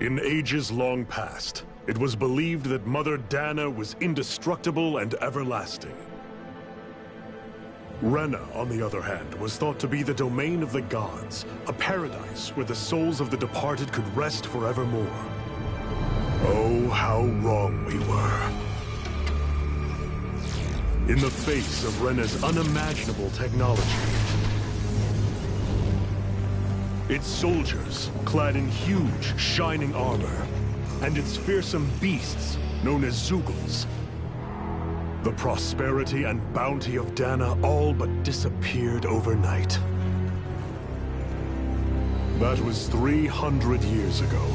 In ages long past, it was believed that Mother Dana was indestructible and everlasting. Rena, on the other hand, was thought to be the domain of the gods, a paradise where the souls of the departed could rest forevermore. Oh, how wrong we were. In the face of Rena's unimaginable technology, its soldiers, clad in huge, shining armor, and its fearsome beasts, known as Zeugles. The prosperity and bounty of Dana all but disappeared overnight. That was 300 years ago.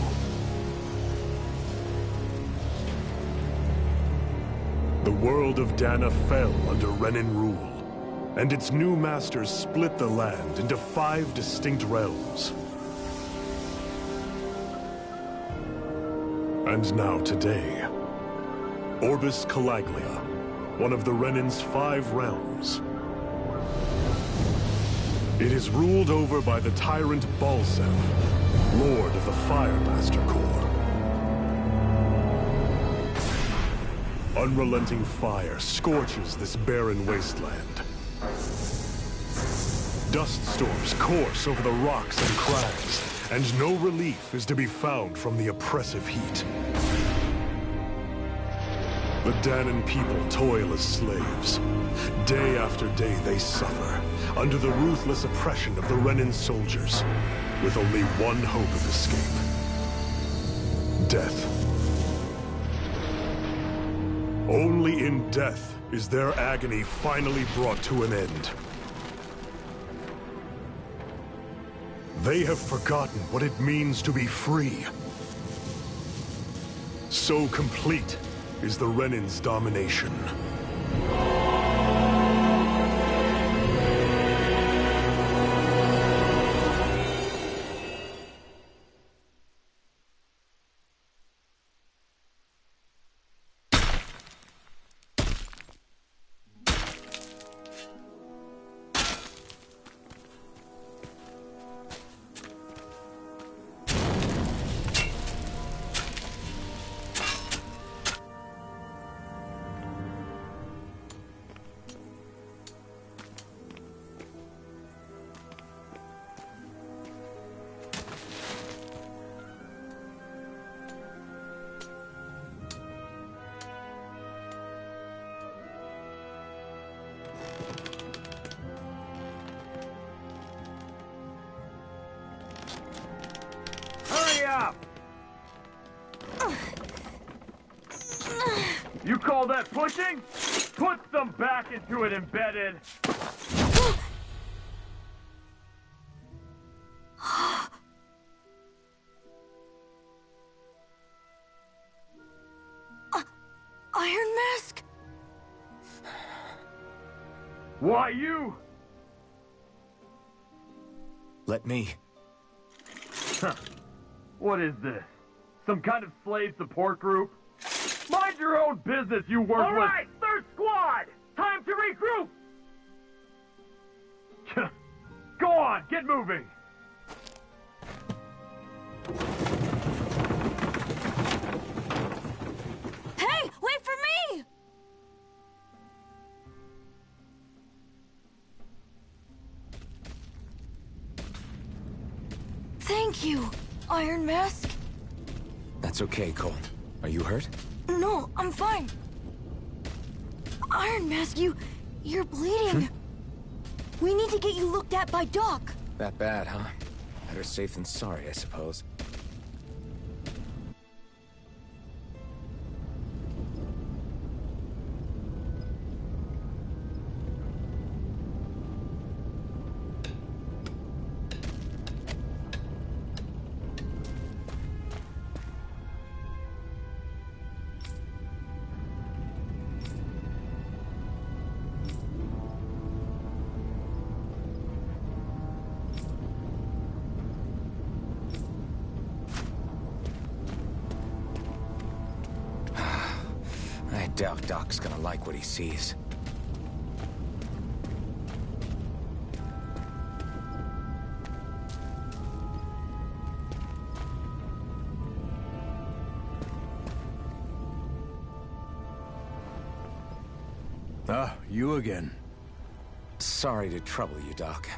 The world of Dana fell under Renan rule, and its new masters split the land into 5 distinct realms. And now today, Orbis Calaglia, one of the Renan's 5 realms. It is ruled over by the tyrant Balseph, Lord of the Firemaster Corps. Unrelenting fire scorches this barren wasteland. Dust storms course over the rocks and crags, and no relief is to be found from the oppressive heat. The Danan people toil as slaves. Day after day they suffer, under the ruthless oppression of the Renan soldiers, with only one hope of escape: death. Only in death is their agony finally brought to an end. They have forgotten what it means to be free. So complete is the Renan's domination. You call that pushing? Put some back into it, embedded! Iron Mask? Why you? Let me. Huh. What is this? Some kind of slave support group? Mind your own business, you worthless... All right, third squad! Time to regroup! Go on, get moving! Hey, wait for me! Thank you, Iron Mask. That's okay, Cole. Are you hurt? No, I'm fine. Iron Mask, you're bleeding. We need to get you looked at by Doc. That bad, huh? Better safe than sorry, I suppose. I doubt Doc's gonna like what he sees. Ah, you again. Sorry to trouble you, Doc.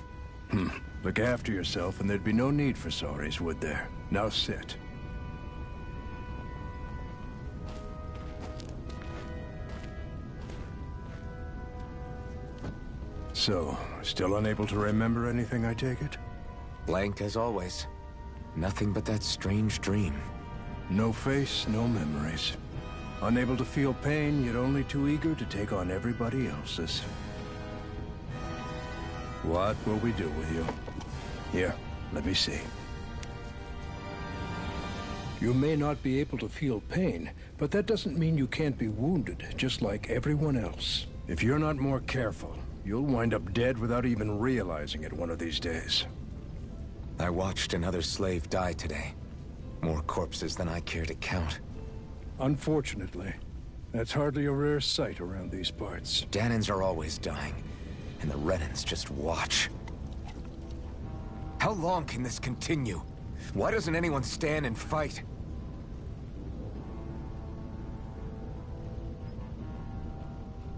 Look after yourself and there'd be no need for sorries, would there? Now sit. So, still unable to remember anything, I take it? Blank as always. Nothing but that strange dream. No face, no memories. Unable to feel pain, yet only too eager to take on everybody else's. What will we do with you? Here, let me see. You may not be able to feel pain, but that doesn't mean you can't be wounded, just like everyone else. If you're not more careful, you'll wind up dead without even realizing it one of these days. I watched another slave die today. More corpses than I care to count. Unfortunately, that's hardly a rare sight around these parts. Dahnans are always dying, and the Renans just watch. How long can this continue? Why doesn't anyone stand and fight?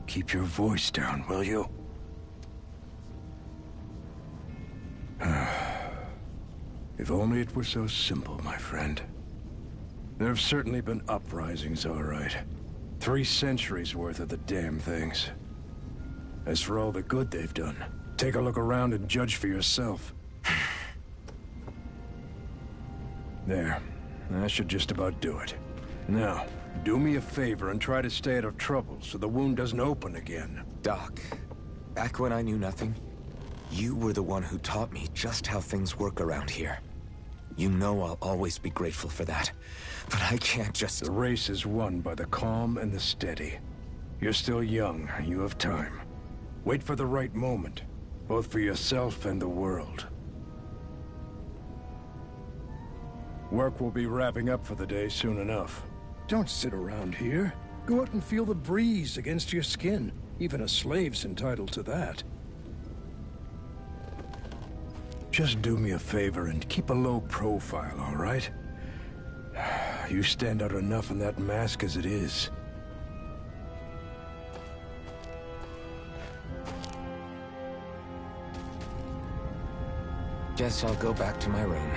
Keep your voice down, will you? If only it were so simple, my friend. There have certainly been uprisings, all right. 3 centuries worth of the damn things. As for all the good they've done, take a look around and judge for yourself. There. That should just about do it. Now, do me a favor and try to stay out of trouble so the wound doesn't open again. Doc, back when I knew nothing, you were the one who taught me just how things work around here. You know I'll always be grateful for that. But I can't just... The race is won by the calm and the steady. You're still young. You have time. Wait for the right moment, both for yourself and the world. Work will be wrapping up for the day soon enough. Don't sit around here. Go out and feel the breeze against your skin. Even a slave's entitled to that. Just do me a favor and keep a low profile, all right? You stand out enough in that mask as it is. Guess I'll go back to my room.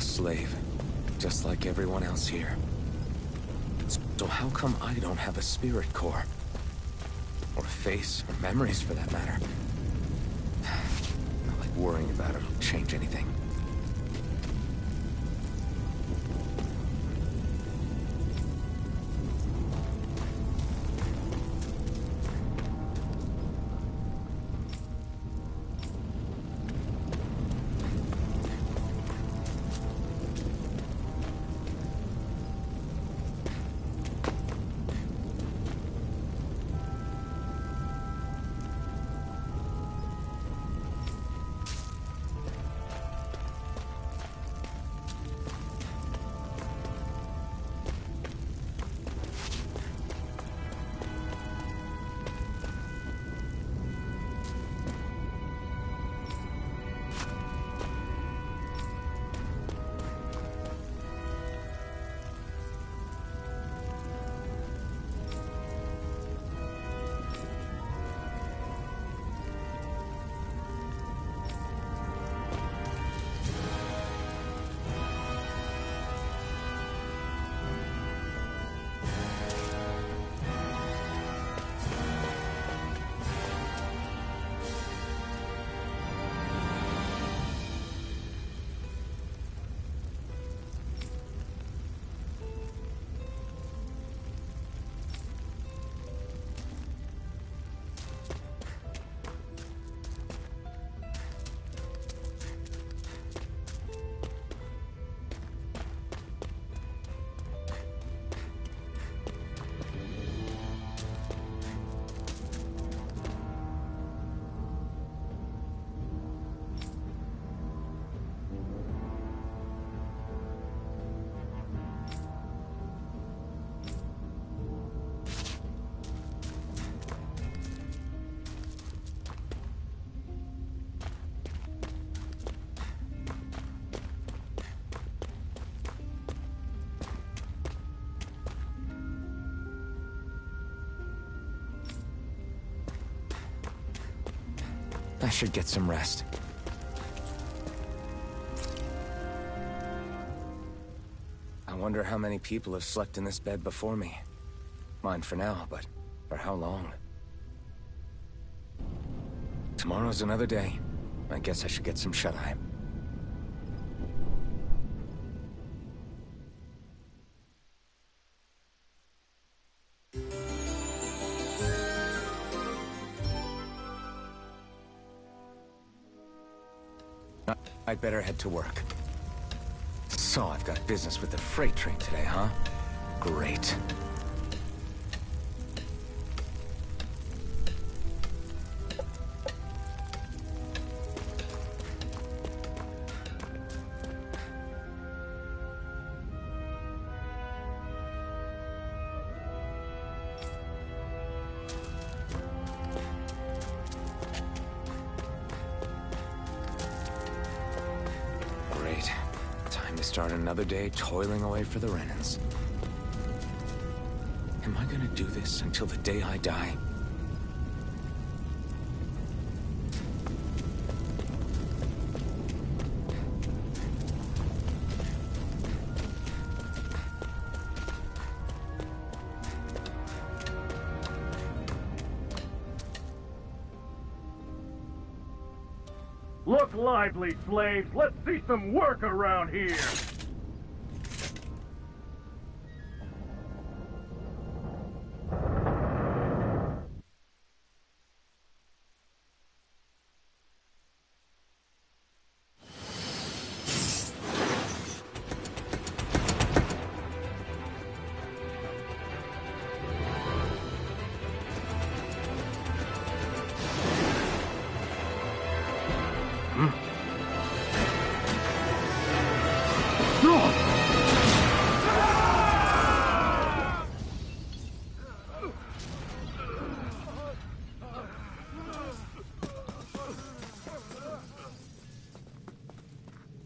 a slave, just like everyone else here. So how come I don't have a spirit core? Or a face, or memories for that matter? Not like worrying about it'll change anything. I should get some rest. I wonder how many people have slept in this bed before me. Mine for now, but for how long? Tomorrow's another day. I guess I should get some shut-eye. I'd better head to work. So I've got business with the freight train today, huh? Great. Time to start another day toiling away for the Renans. Am I gonna do this until the day I die? Look lively, slaves! Let's see some work around here!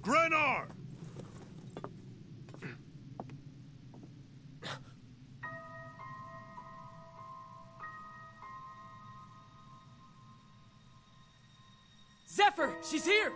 Grenar! Zephyr! She's here!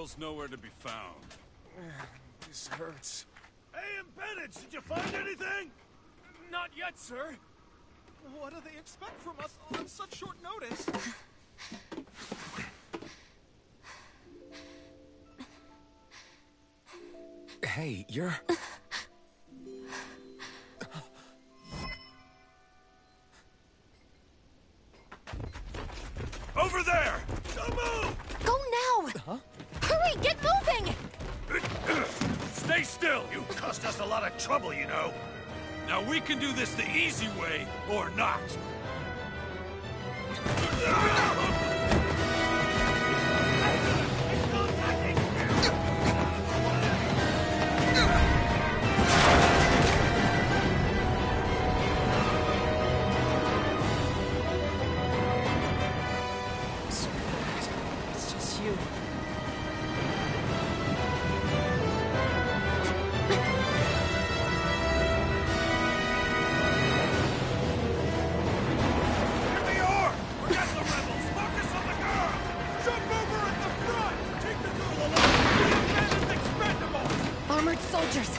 rebels nowhere to be found. This hurts. Hey, Embedded, did you find anything? Not yet, sir. What do they expect from us on such short notice? Hey, you're... Over there! Don't move! Go now! Huh? Hurry, get moving! Stay still! You caused us a lot of trouble, you know. Now we can do this the easy way, or not. It's just you. Here they are! We're not the rebels! Focus on the girl! Jump over at the front! Take the girl along! The man is expendable! Armored soldiers!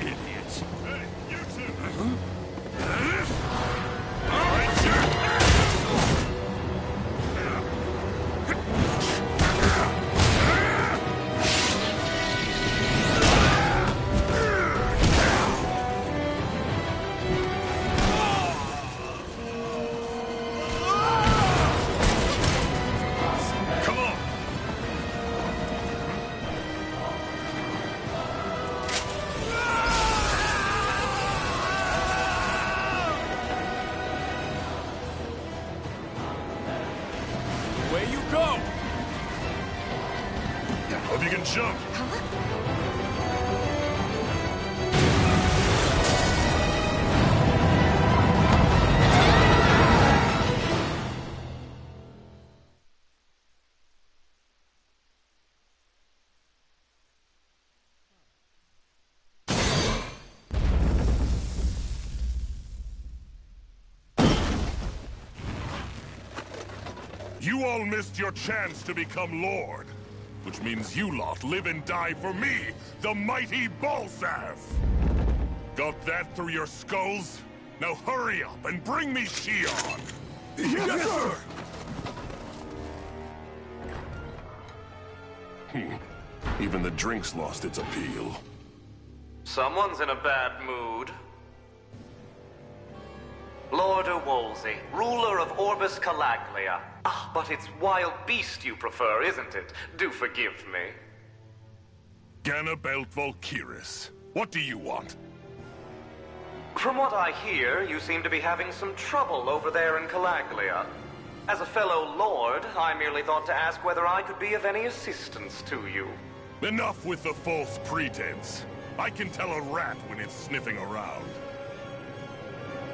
Idiots! Hey, you two! Come on! Away you go! Hope you can jump. You all missed your chance to become Lord. Which means you lot live and die for me, the mighty Balsav! Got that through your skulls? Now hurry up and bring me Shion! Yes, sir! Even the drink's lost its appeal. Someone's in a bad mood. Lord Wolsey, ruler of Orbis Calaglia. Ah, but it's wild beast you prefer, isn't it? Do forgive me. Ganabelt Valkyris, what do you want? From what I hear, you seem to be having some trouble over there in Calaglia. As a fellow lord, I merely thought to ask whether I could be of any assistance to you. Enough with the false pretense. I can tell a rat when it's sniffing around.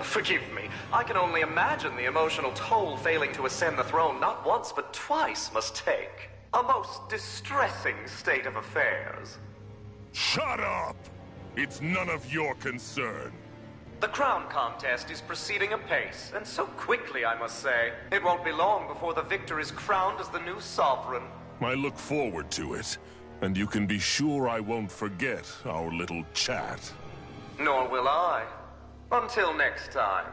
Forgive me. I can only imagine the emotional toll failing to ascend the throne not once but twice must take. A most distressing state of affairs. Shut up! It's none of your concern. The crown contest is proceeding apace, and so quickly, I must say. It won't be long before the victor is crowned as the new sovereign. I look forward to it, and you can be sure I won't forget our little chat. Nor will I. Until next time.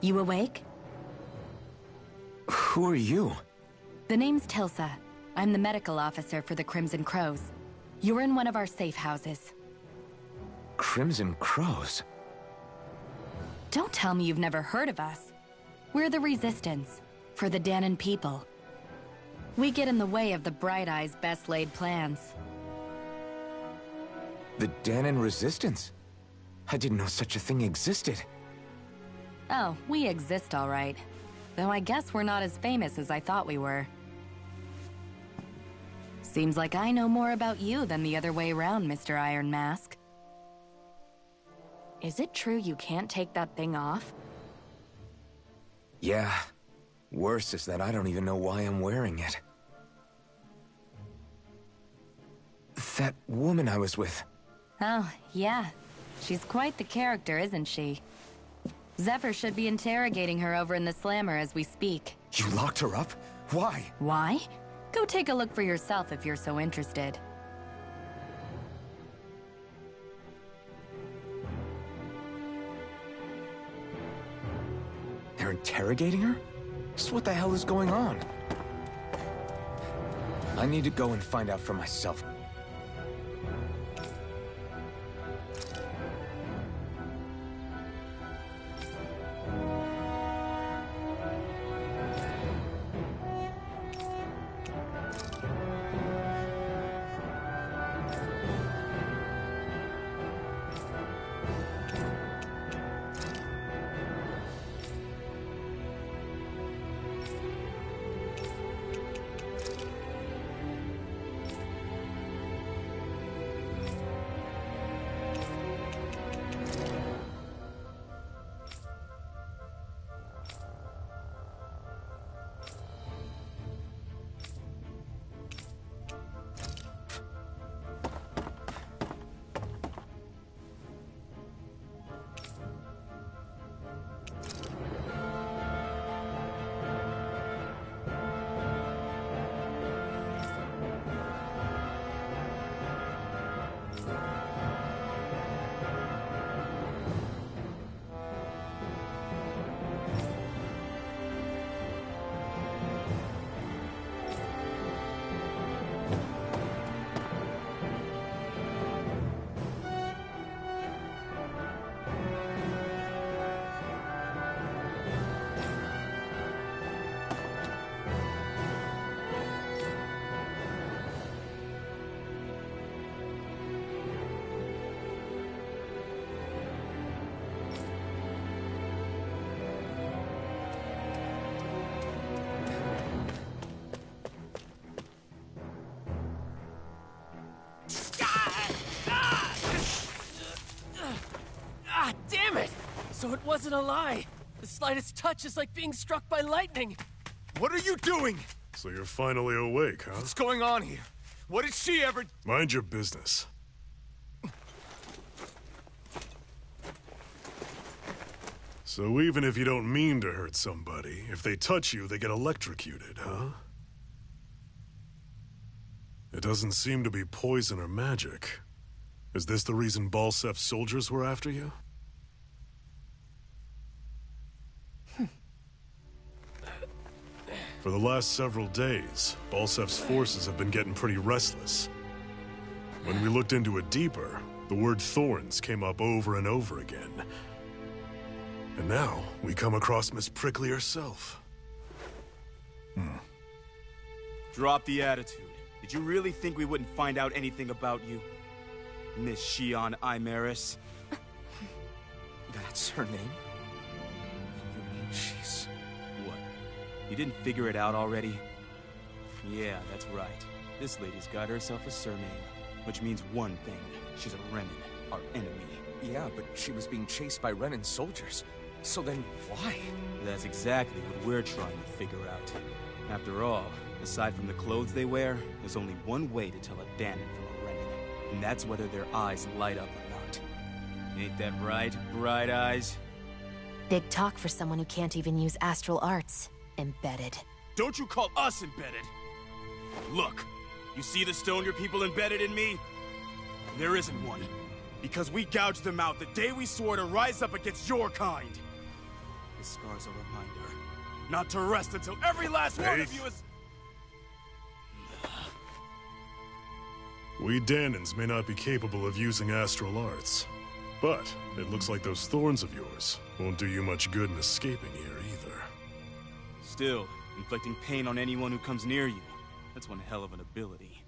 You awake? Who are you? The name's Tilsa. I'm the medical officer for the Crimson Crows. You're in one of our safe houses. Crimson Crows? Don't tell me you've never heard of us. We're the Resistance, for the Dahnan people. We get in the way of the Bright Eyes' best-laid plans. The Dahnan Resistance? I didn't know such a thing existed. Oh, we exist all right. Though I guess we're not as famous as I thought we were. Seems like I know more about you than the other way around, Mr. Iron Mask. Is it true you can't take that thing off? Yeah. Worse is that I don't even know why I'm wearing it. That woman I was with. Oh, yeah. She's quite the character, isn't she? Zephyr should be interrogating her over in the Slammer as we speak. You locked her up? Why? Why? Go take a look for yourself if you're so interested. They're interrogating her? So what the hell is going on? I need to go and find out for myself. Damn it! So it wasn't a lie. The slightest touch is like being struck by lightning. What are you doing? So you're finally awake, huh? What's going on here? What did she ever... Mind your business. So even if you don't mean to hurt somebody, if they touch you, they get electrocuted, huh? It doesn't seem to be poison or magic. Is this the reason Balsef's soldiers were after you? For the last several days, Balsef's forces have been getting pretty restless. When we looked into it deeper, the word Thorns came up over and over again. And now, we come across Miss Prickly herself. Drop the attitude. Did you really think we wouldn't find out anything about you? Miss Shion Imaris? That's her name? You mean she's... What? You didn't figure it out already? Yeah, that's right. This lady's got herself a surname, which means one thing. She's a Renan, our enemy. Yeah, but she was being chased by Renan's soldiers. So then, why? That's exactly what we're trying to figure out. After all, aside from the clothes they wear, there's only one way to tell a Dahnan from a Renan, and that's whether their eyes light up or not. Ain't that right, Bright Eyes? Big talk for someone who can't even use astral arts. Embedded. Don't you call us embedded! Look, you see the stone your people embedded in me? There isn't one. Because we gouged them out the day we swore to rise up against your kind. This scar's a reminder. Not to rest until every last one of you is... We Danans may not be capable of using astral arts, but it looks like those thorns of yours won't do you much good in escaping here either. Still, inflicting pain on anyone who comes near you. That's one hell of an ability.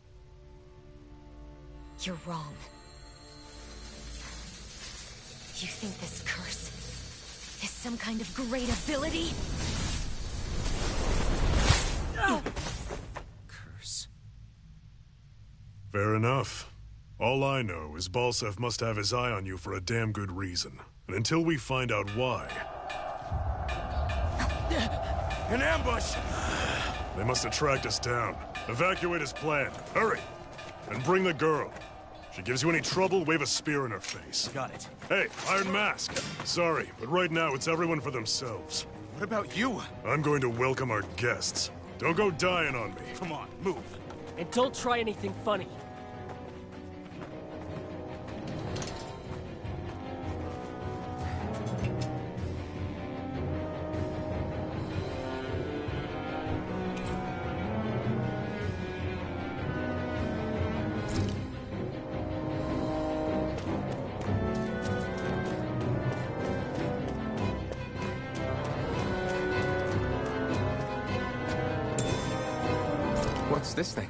You're wrong. You think this curse is some kind of great ability? Curse. Fair enough. All I know is Balsev must have his eye on you for a damn good reason. And until we find out why... An ambush! They must have tracked us down. Evacuate as planned. Hurry! And bring the girl. If she gives you any trouble, wave a spear in her face. Got it. Hey, Iron Mask. Sorry, but right now it's everyone for themselves. What about you? I'm going to welcome our guests. Don't go dying on me. Come on, move. And don't try anything funny. What's this thing?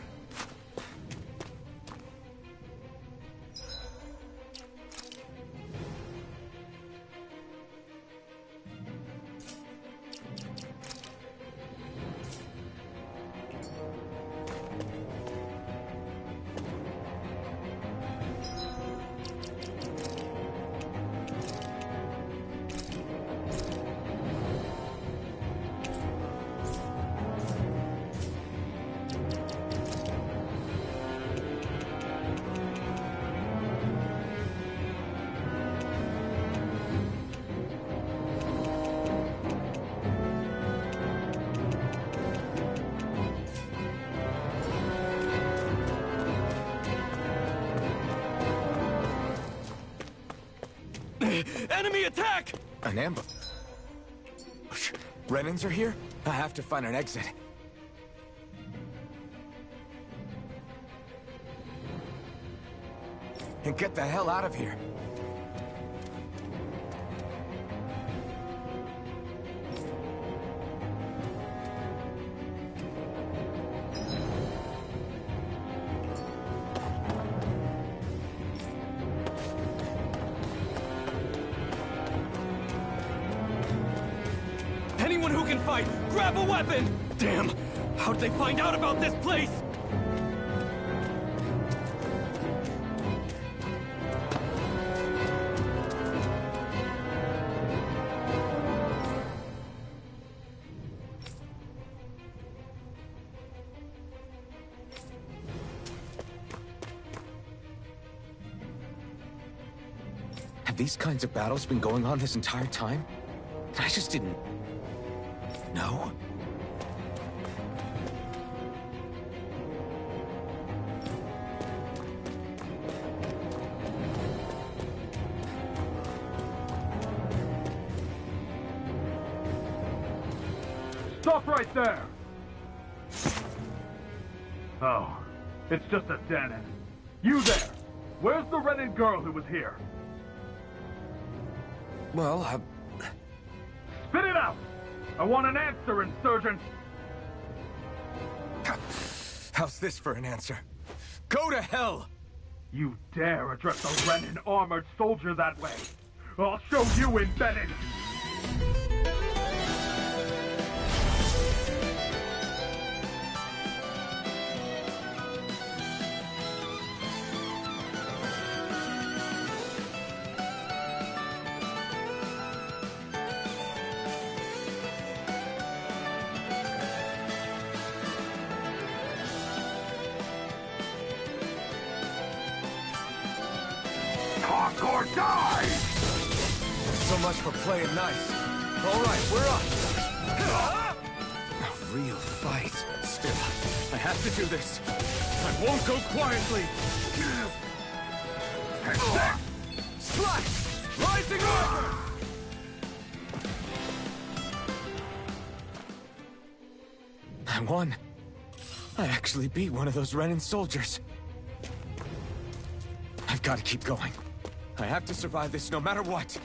Enemy attack! An ambush. Renans are here? I have to find an exit. And get the hell out of here. Anyone who can fight, grab a weapon! Damn! How'd they find out about this place? Have these kinds of battles been going on this entire time? I just didn't... know? Stop right there! Oh, it's just a Danan. You there! Where's the Renan girl who was here? Well, Spit it out! I want an answer, Insurgent! How's this for an answer? Go to hell! You dare address a Renan armored soldier that way? I'll show you embedded! Talk or die! So much for playing nice. All right, we're up. A real fight. Still, I have to do this. I won't go quietly. Slash! Rising order! I won. I actually beat one of those Renan soldiers. I've got to keep going. I have to survive this no matter what.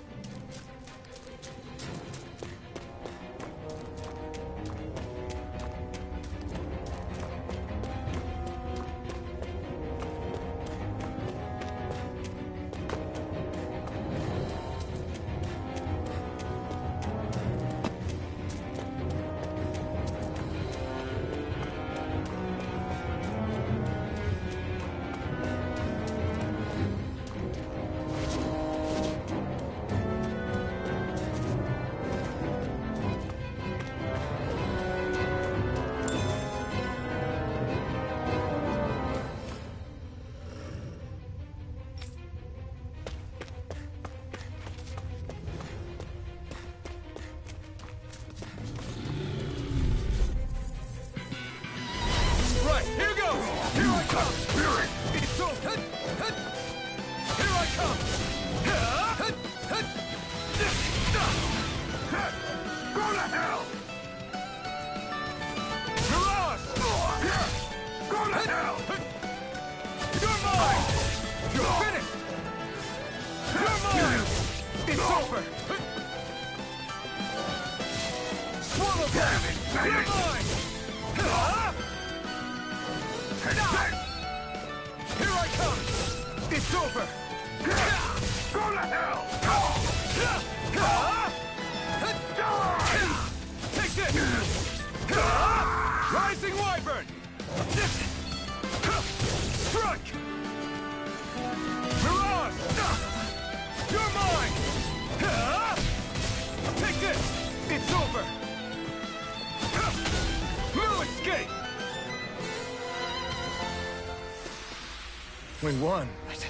We won, but...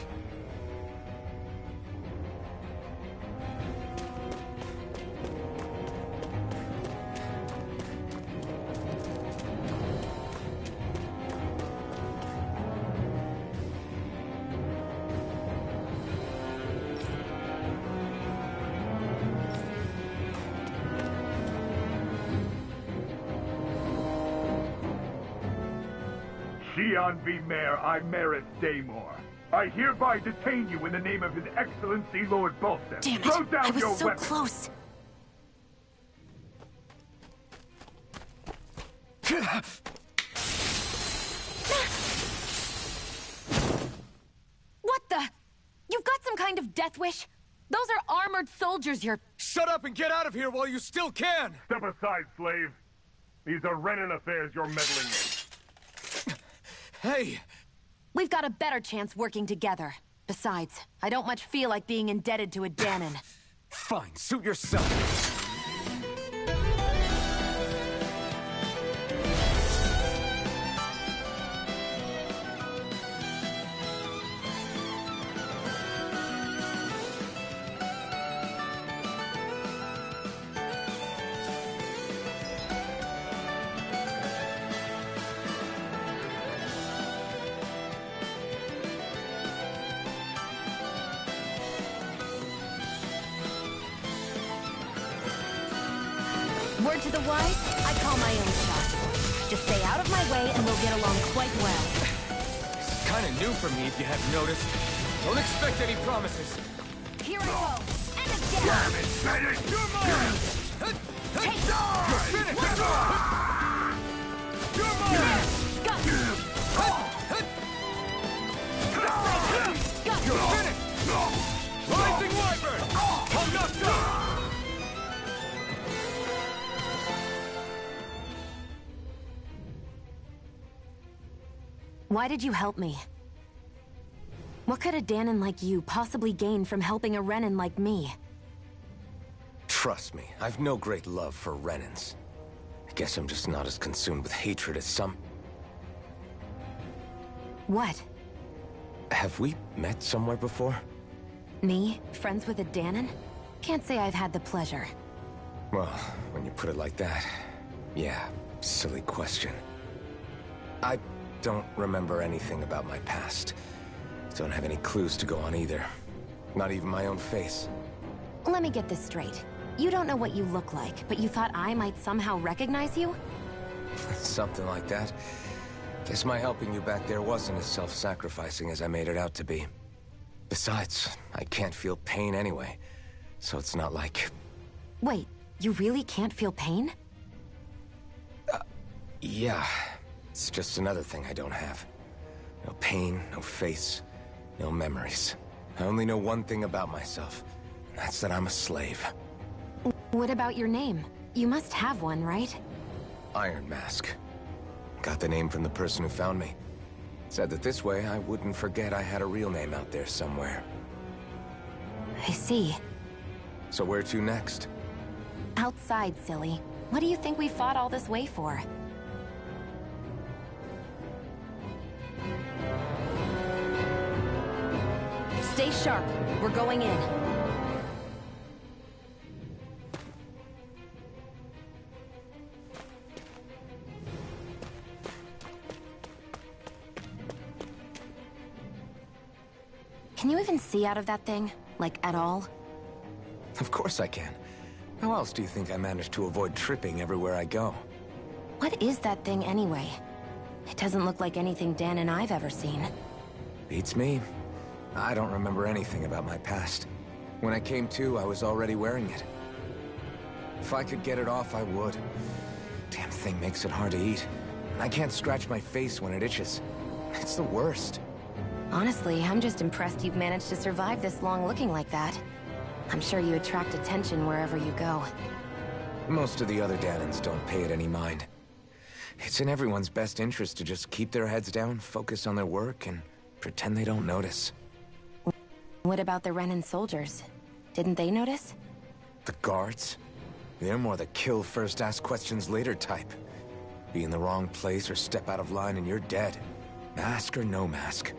Xi'an V. Mayor Imerys Daymore. I hereby detain you in the name of His Excellency Lord Bolston. Damn it! Throw down I was your so weapon. close. What the? You've got some kind of death wish? Those are armored soldiers you're... Shut up and get out of here while you still can! Step aside, slave. These are Renan affairs you're meddling in. Hey! We've got a better chance working together. Besides, I don't much feel like being indebted to a Danon. Fine, suit yourself. Word to the wise, I call my own shots. Just stay out of my way and we'll get along quite well. This is kind of new for me, if you hadn't noticed. Don't expect any promises. Here I go. And a down. Damn it, Bennett! You're mine! Take You're finished! You're mine! Got you. You're finished! Rising Wyvern! I'm not done! Why did you help me? What could a Danon like you possibly gain from helping a Renan like me? Trust me, I've no great love for Renans. I guess I'm just not as consumed with hatred as some... What? Have we met somewhere before? Me? Friends with a Danon? Can't say I've had the pleasure. Well, when you put it like that, yeah, silly question. I don't remember anything about my past. Don't have any clues to go on either. Not even my own face. Let me get this straight. You don't know what you look like, but you thought I might somehow recognize you? Something like that. Guess my helping you back there wasn't as self-sacrificing as I made it out to be. Besides, I can't feel pain anyway, so it's not like... Wait, you really can't feel pain? Yeah. It's just another thing I don't have. No pain, no face, no memories. I only know one thing about myself. That's that I'm a slave. What about your name? You must have one, right? Iron Mask. Got the name from the person who found me. Said that this way I wouldn't forget I had a real name out there somewhere. I see. So where to next? Outside, silly. What do you think we fought all this way for? Stay sharp. We're going in. Can you even see out of that thing? Like, at all? Of course I can. How else do you think I managed to avoid tripping everywhere I go? What is that thing anyway? It doesn't look like anything Dan and I've ever seen. Beats me. I don't remember anything about my past. When I came to, I was already wearing it. If I could get it off, I would. Damn thing makes it hard to eat. And I can't scratch my face when it itches. It's the worst. Honestly, I'm just impressed you've managed to survive this long looking like that. I'm sure you attract attention wherever you go. Most of the other Danans don't pay it any mind. It's in everyone's best interest to just keep their heads down, focus on their work, and pretend they don't notice. What about the Renan soldiers? Didn't they notice? The guards? They're more the kill first, ask questions later type. Be in the wrong place or step out of line and you're dead. Mask or no mask.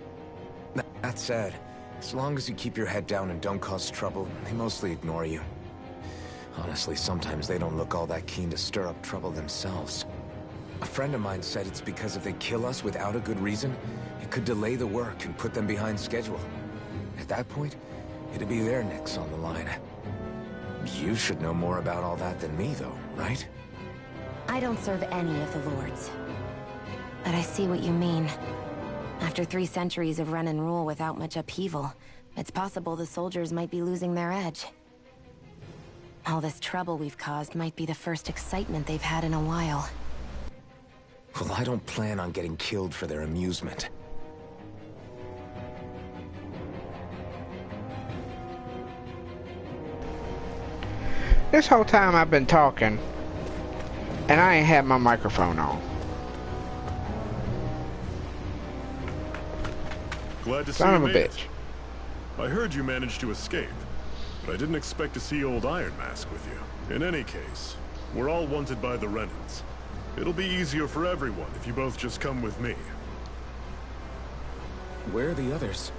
That said, as long as you keep your head down and don't cause trouble, they mostly ignore you. Honestly, sometimes they don't look all that keen to stir up trouble themselves. A friend of mine said it's because if they kill us without a good reason, it could delay the work and put them behind schedule. At that point, it'd be their necks on the line. You should know more about all that than me, though, right? I don't serve any of the lords. But I see what you mean. After 3 centuries of Renan rule without much upheaval, it's possible the soldiers might be losing their edge. All this trouble we've caused might be the first excitement they've had in a while. Well, I don't plan on getting killed for their amusement. This whole time I've been talking, and I ain't had my microphone on. Glad to see Son you of a made it. bitch. I heard you managed to escape, but I didn't expect to see old Iron Mask with you. In any case, we're all wanted by the Renans. It'll be easier for everyone if you both just come with me. Where are the others?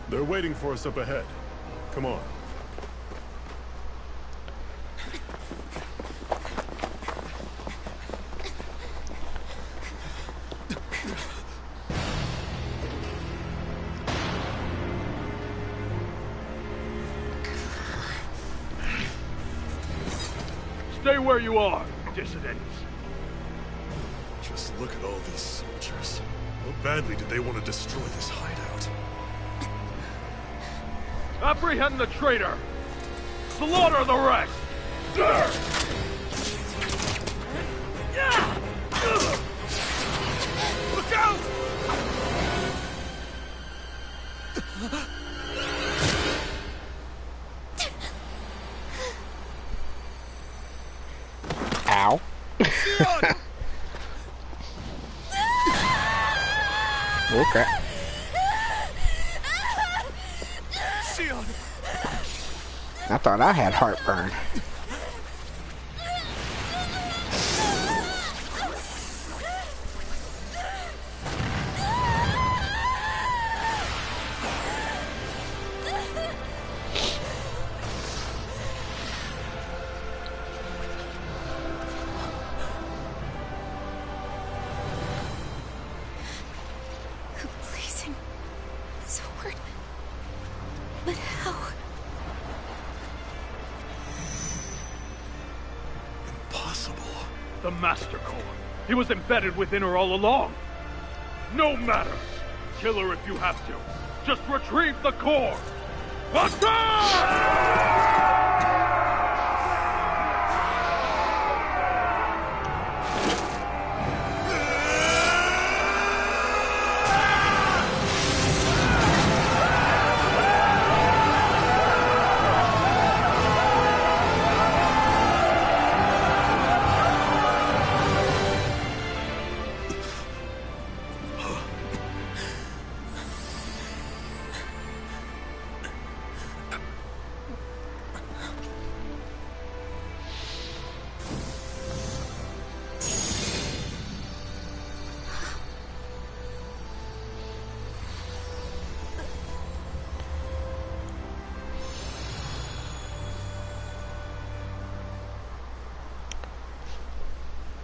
They're waiting for us up ahead. Come on. Stay where you are, dissidents. Just look at all these soldiers. How badly did they want to destroy this hideout? Apprehend the traitor! Slaughter the rest! Look out! Ow. Okay. I thought I had heartburn. Blazing sword. But how? Impossible. The Master Core. He was embedded within her all along. No matter. Kill her if you have to. Just retrieve the core. Attack!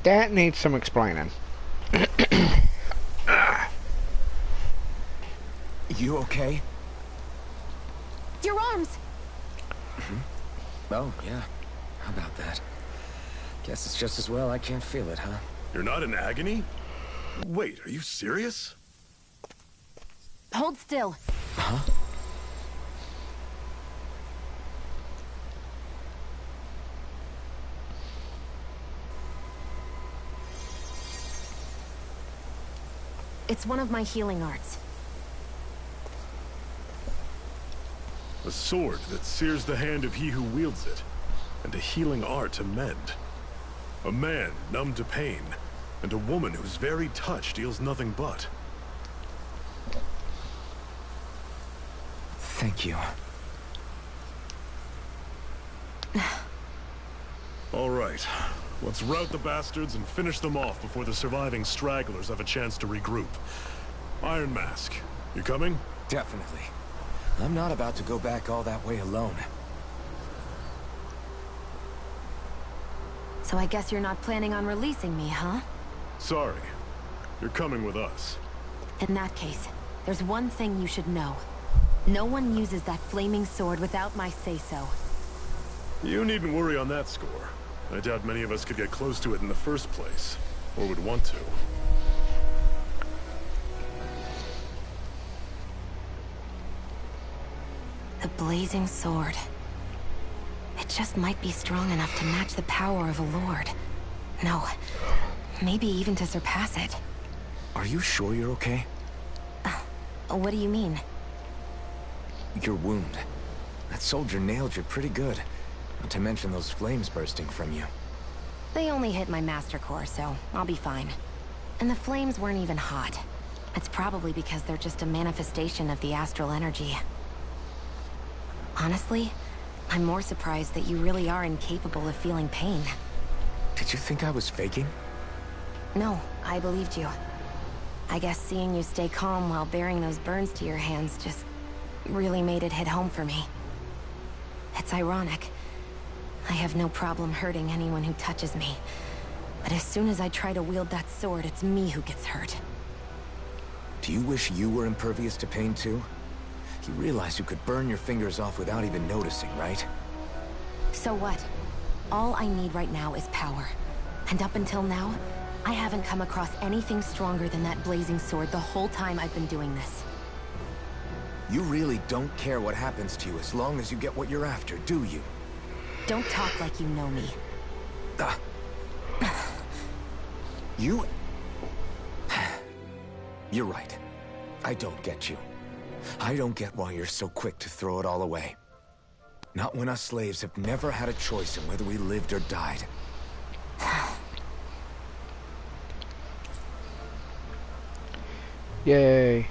That needs some explaining. You okay? Your arms! Oh, yeah. How about that? Guess it's just as well I can't feel it, huh? You're not in agony? Wait, are you serious? Hold still. Huh? It's one of my healing arts. A sword that sears the hand of he who wields it, and a healing art to mend. A man numb to pain, and a woman whose very touch deals nothing but. Thank you. All right. Let's rout the bastards and finish them off before the surviving stragglers have a chance to regroup. Iron Mask, you coming? Definitely. I'm not about to go back all that way alone. So I guess you're not planning on releasing me, huh? Sorry. You're coming with us. In that case, there's one thing you should know. No one uses that flaming sword without my say-so. You needn't worry on that score. I doubt many of us could get close to it in the first place, or would want to. The blazing sword. It just might be strong enough to match the power of a lord. No, maybe even to surpass it. Are you sure you're okay? What do you mean? Your wound. That soldier nailed you pretty good. Not to mention those flames bursting from you. They only hit my master core, so I'll be fine. And the flames weren't even hot. It's probably because they're just a manifestation of the astral energy. Honestly, I'm more surprised that you really are incapable of feeling pain. Did you think I was faking? No, I believed you. I guess seeing you stay calm while bearing those burns to your hands just really made it hit home for me. It's ironic. I have no problem hurting anyone who touches me. But as soon as I try to wield that sword, it's me who gets hurt. Do you wish you were impervious to pain too? You realize you could burn your fingers off without even noticing, right? So what? All I need right now is power. And up until now, I haven't come across anything stronger than that blazing sword the whole time I've been doing this. You really don't care what happens to you as long as you get what you're after, do you? Don't talk like you know me. You... You're right. I don't get you. I don't get why you're so quick to throw it all away. Not when us slaves have never had a choice in whether we lived or died. Yay.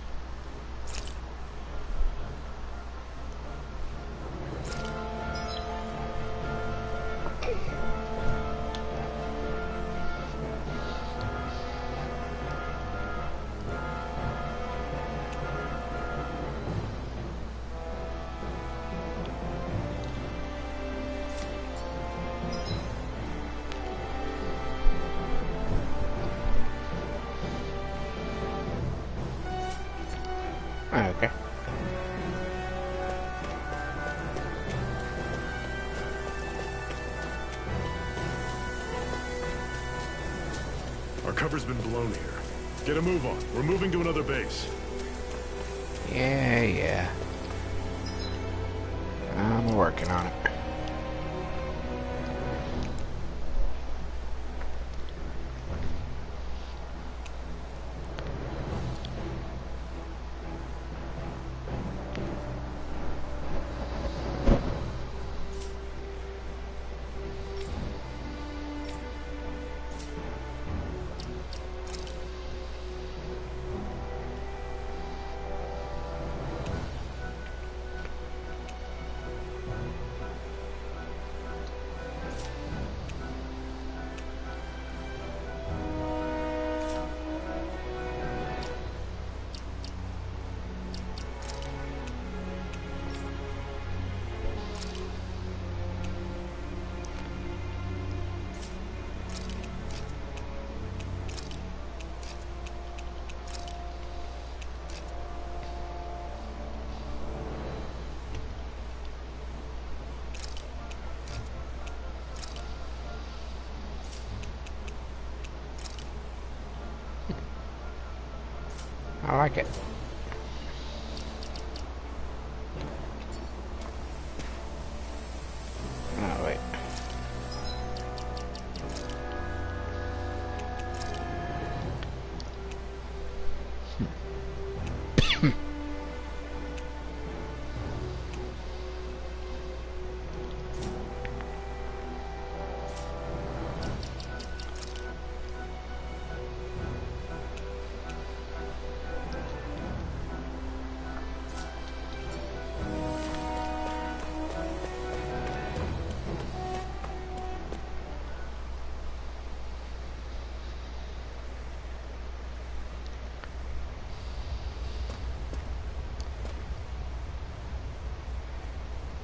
Our cover's been blown here. Get a move on. We're moving to another base. Yeah. I'm working on it. I like it. Oh, wait.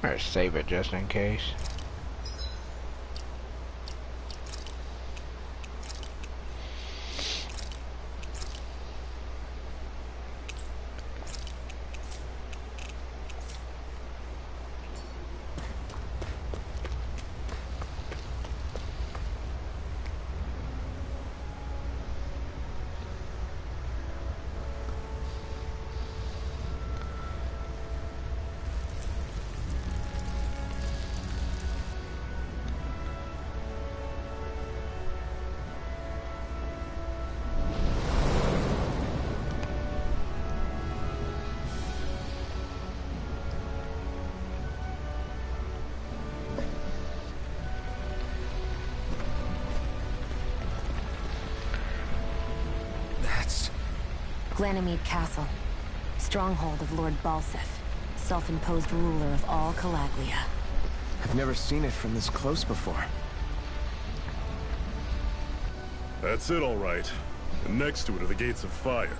Better save it just in case. Glanimede Castle, stronghold of Lord Balseph, self-imposed ruler of all Calaglia. I've never seen it from this close before. That's it, all right. And next to it are the Gates of Fire.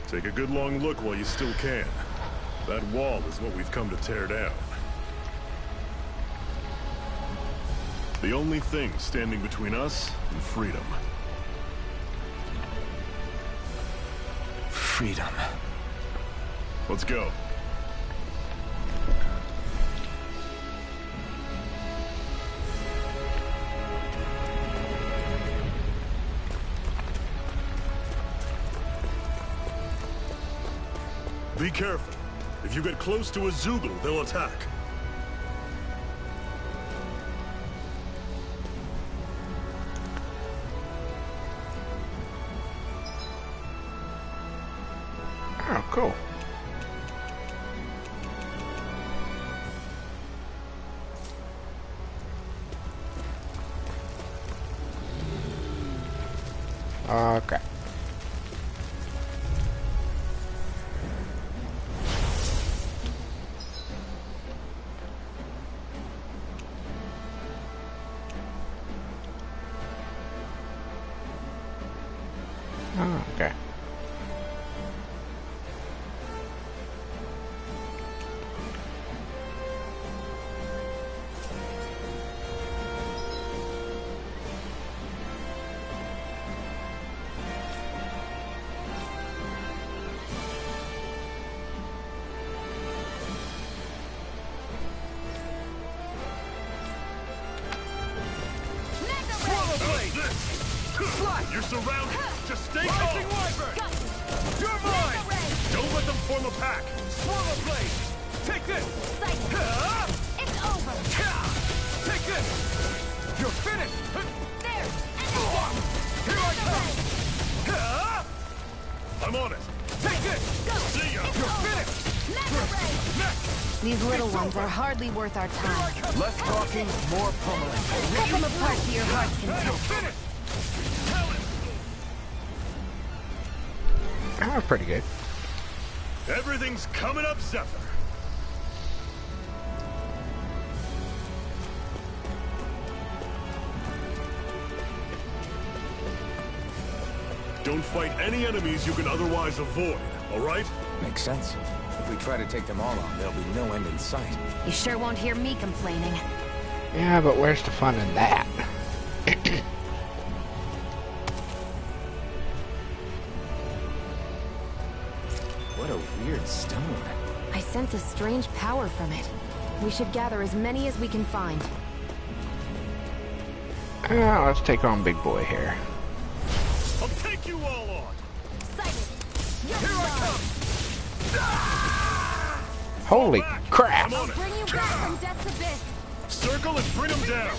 Take a good long look while you still can. That wall is what we've come to tear down. The only thing standing between us and freedom. Freedom. Let's go. Be careful. If you get close to a Zeugle, they'll attack. Oh, cool. Okay. Oh, okay. You're surrounded. Just stay calm. You're mine! Don't let them form a pack. Swallow blade! Take this! It's over! Take this! You're finished! There! And Here I come! I'm on it. Take this! See ya. You're finished! These little ones are hardly worth our time. Less talking, more pummeling. Cut them apart to your heart's content. That was pretty good. Everything's coming up, Zephyr. Don't fight any enemies you can otherwise avoid, all right? Makes sense. If we try to take them all on, there'll be no end in sight. You sure won't hear me complaining. Yeah, but where's the fun in that? What a weird stone. I sense a strange power from it. We should gather as many as we can find. Let's take on Big Boy here. I'll take you all on. Here I come! Holy crap! I'm on it. Bring you back from death's abyss. Circle and bring them down.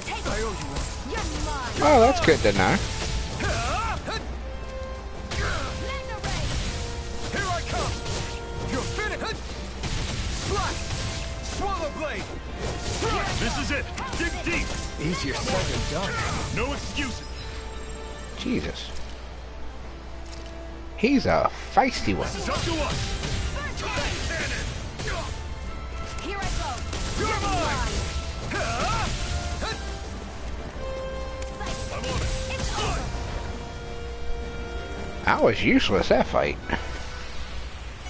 I owe you one. You're mine. Oh, that's good to know. Here I come! You're finished! Slash! Swallow blade! This is it. Dig deep. Easier said than done. No excuses. Jesus. He's a feisty one. This is up to us. Here I go. You're mine! I'm on it. It's over. I was useless that fight.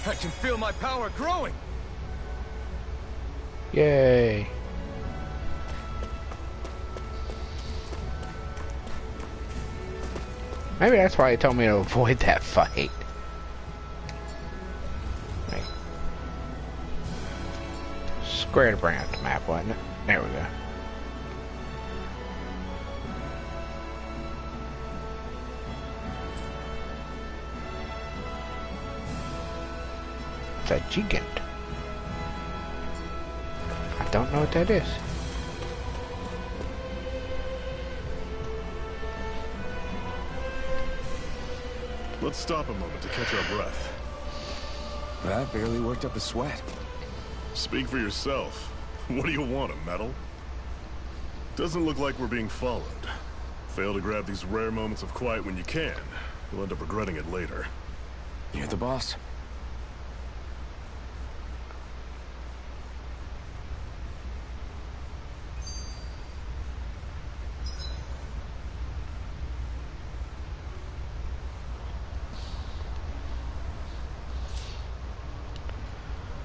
I can feel my power growing! Yay. Maybe that's why he told me to avoid that fight. Wait. Square to bring out the map, wasn't it? There we go. It's a gigant. I don't know what that is. Let's stop a moment to catch our breath. That barely worked up a sweat. Speak for yourself. What do you want, a medal? Doesn't look like we're being followed. Fail to grab these rare moments of quiet when you can. You'll end up regretting it later. You're the boss.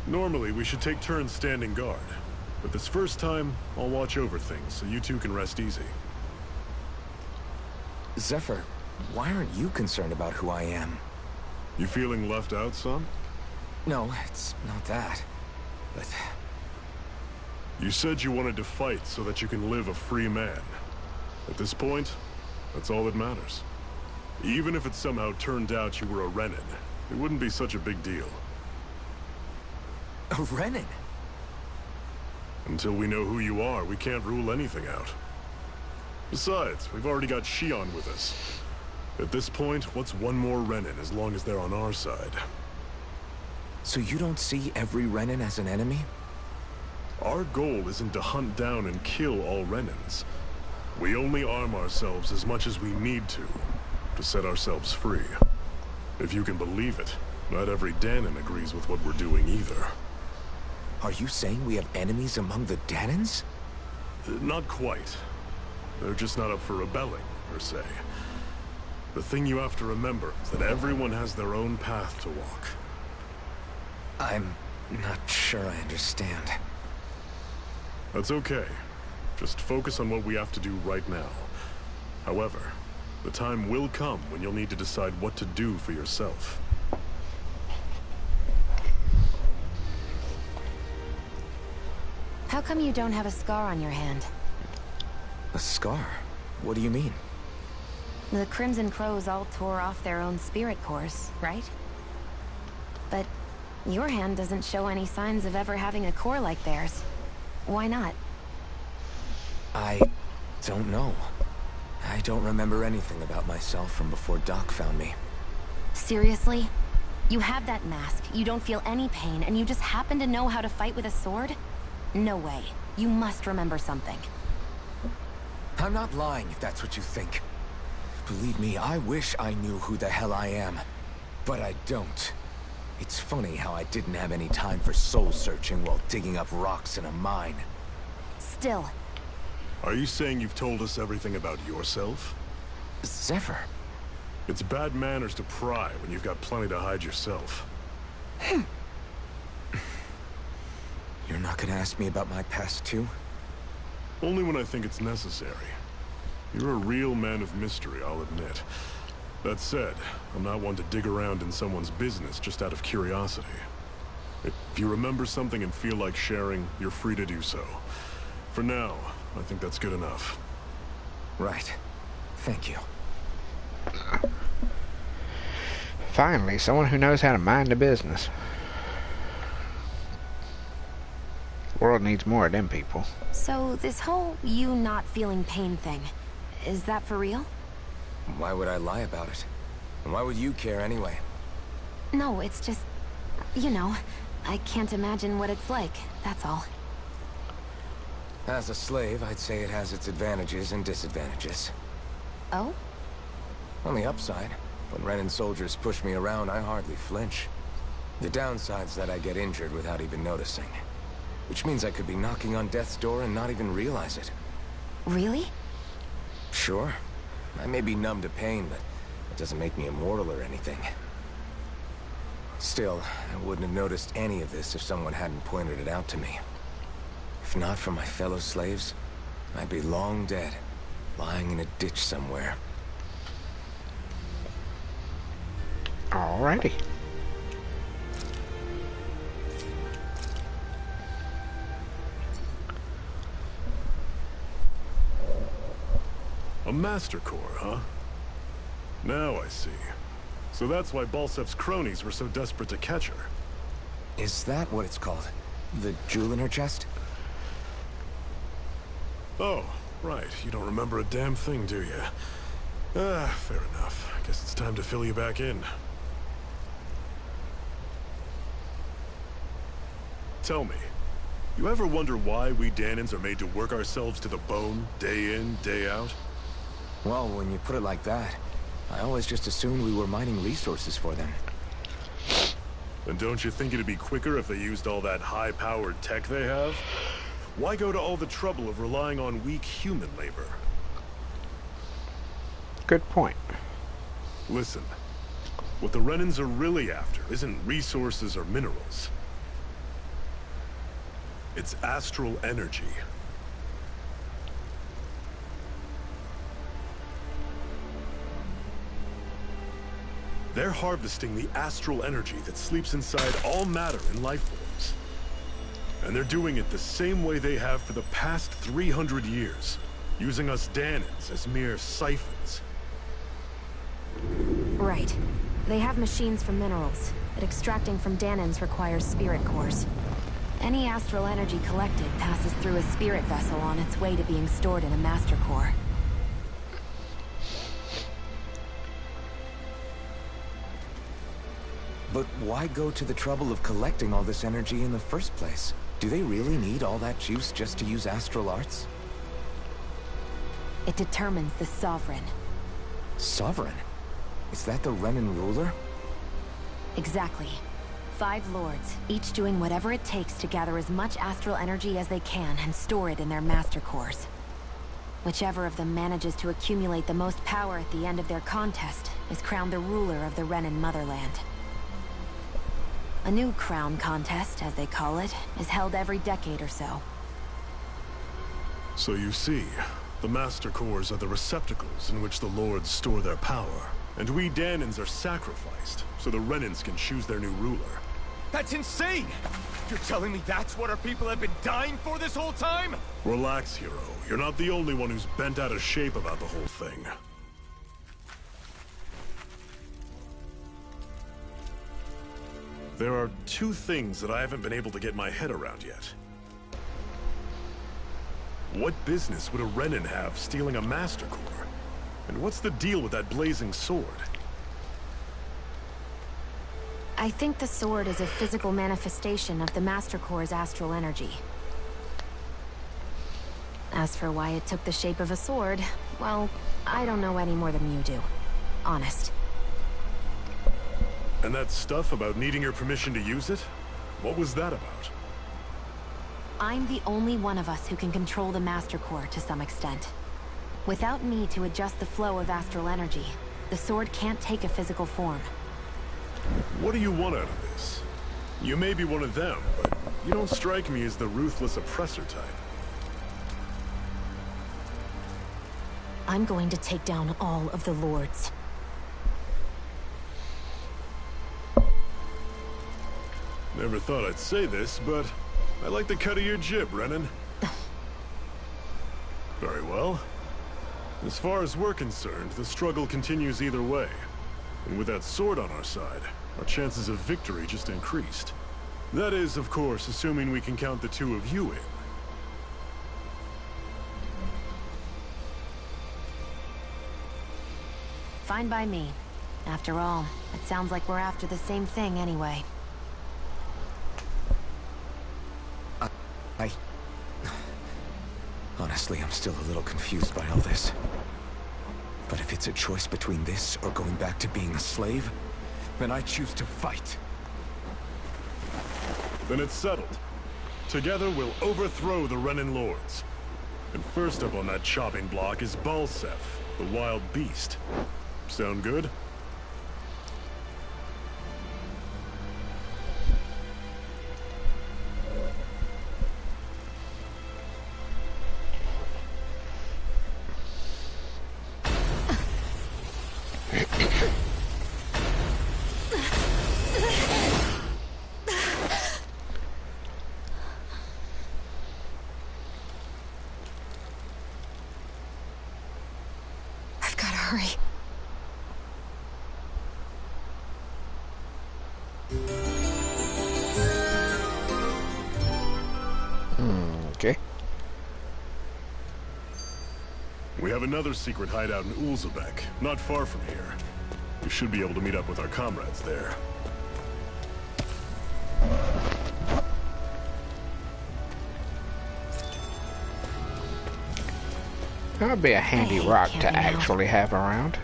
Normally, we should take turns standing guard. But this first time, I'll watch over things so you two can rest easy. Zephyr, why aren't you concerned about who I am? You feeling left out, son? No, it's not that. But... You said you wanted to fight so that you can live a free man. At this point, that's all that matters. Even if it somehow turned out you were a Renin, it wouldn't be such a big deal. A Renin? Until we know who you are, we can't rule anything out. Besides, we've already got Shion with us. At this point, what's one more Renin as long as they're on our side? So you don't see every Renin as an enemy? Our goal isn't to hunt down and kill all Renins. We only arm ourselves as much as we need to set ourselves free. If you can believe it, not every Dahnan agrees with what we're doing either. Are you saying we have enemies among the Dahnans? Not quite. They're just not up for rebelling, per se. The thing you have to remember is that everyone has their own path to walk. I'm not sure I understand. That's okay. Just focus on what we have to do right now. However, the time will come when you'll need to decide what to do for yourself. How come you don't have a scar on your hand? A scar? What do you mean? The Crimson Crows all tore off their own spirit cores, right? But your hand doesn't show any signs of ever having a core like theirs. Why not? I don't know. I don't remember anything about myself from before Doc found me. Seriously? You have that mask, you don't feel any pain, and you just happen to know how to fight with a sword? No way. You must remember something. I'm not lying if that's what you think. Believe me, I wish I knew who the hell I am. But I don't. It's funny how I didn't have any time for soul-searching while digging up rocks in a mine. Still. Are you saying you've told us everything about yourself? Zephyr. It's bad manners to pry when you've got plenty to hide yourself. You're not gonna ask me about my past, too? Only when I think it's necessary. You're a real man of mystery, I'll admit. That said, I'm not one to dig around in someone's business just out of curiosity. If you remember something and feel like sharing, you're free to do so. For now, I think that's good enough. Right. Thank you. Finally, someone who knows how to mind the business. The world needs more of them people. So, this whole you not feeling pain thing, is that for real? Why would I lie about it? And why would you care anyway? No, it's just... you know, I can't imagine what it's like, that's all. As a slave, I'd say it has its advantages and disadvantages. Oh? On the upside, when Renan soldiers push me around, I hardly flinch. The downside's that I get injured without even noticing. Which means I could be knocking on death's door and not even realize it. Really? Sure. I may be numb to pain, but it doesn't make me immortal or anything. Still, I wouldn't have noticed any of this if someone hadn't pointed it out to me. If not for my fellow slaves, I'd be long dead, lying in a ditch somewhere. Alrighty. A Master Core, huh? Now I see. So that's why Balsef's cronies were so desperate to catch her. Is that what it's called? The jewel in her chest? Oh, right. You don't remember a damn thing, do you? Fair enough. I guess it's time to fill you back in. Tell me, you ever wonder why we Dahnans are made to work ourselves to the bone, day in, day out? Well, when you put it like that, I always just assumed we were mining resources for them. And don't you think it'd be quicker if they used all that high-powered tech they have? Why go to all the trouble of relying on weak human labor? Good point. Listen, what the Renans are really after isn't resources or minerals. It's astral energy. They're harvesting the astral energy that sleeps inside all matter and life forms. And they're doing it the same way they have for the past 300 years, using us Dahnans as mere siphons. Right. They have machines for minerals, but extracting from Dahnans requires spirit cores. Any astral energy collected passes through a spirit vessel on its way to being stored in a master core. But why go to the trouble of collecting all this energy in the first place? Do they really need all that juice just to use astral arts? It determines the Sovereign. Sovereign? Is that the Renan ruler? Exactly. 5 lords, each doing whatever it takes to gather as much astral energy as they can and store it in their master cores. Whichever of them manages to accumulate the most power at the end of their contest is crowned the ruler of the Renan motherland. A new crown contest, as they call it, is held every decade or so. So you see, the Master Cores are the receptacles in which the Lords store their power. And we Dahnans are sacrificed, so the Renans can choose their new ruler. That's insane! You're telling me that's what our people have been dying for this whole time? Relax, hero. You're not the only one who's bent out of shape about the whole thing. There are two things that I haven't been able to get my head around yet. What business would a Renan have stealing a Master Core? And what's the deal with that blazing sword? I think the sword is a physical manifestation of the Master Core's astral energy. As for why it took the shape of a sword, well, I don't know any more than you do. Honest. And that stuff about needing your permission to use it? What was that about? I'm the only one of us who can control the Master Core to some extent. Without me to adjust the flow of astral energy, the sword can't take a physical form. What do you want out of this? You may be one of them, but you don't strike me as the ruthless oppressor type. I'm going to take down all of the Lords. Never thought I'd say this, but I like the cut of your jib, Renan. Very well. As far as we're concerned, the struggle continues either way. And with that sword on our side, our chances of victory just increased. That is, of course, assuming we can count the two of you in. Fine by me. After all, it sounds like we're after the same thing anyway. Honestly, I'm still a little confused by all this. But if it's a choice between this or going back to being a slave, then I choose to fight. Then it's settled. Together, we'll overthrow the Renan Lords. And first up on that chopping block is Balseph, the wild beast. Sound good? Okay. We have another secret hideout in Ulzebek, not far from here. We should be able to meet up with our comrades there. That would be a handy rock to actually have around.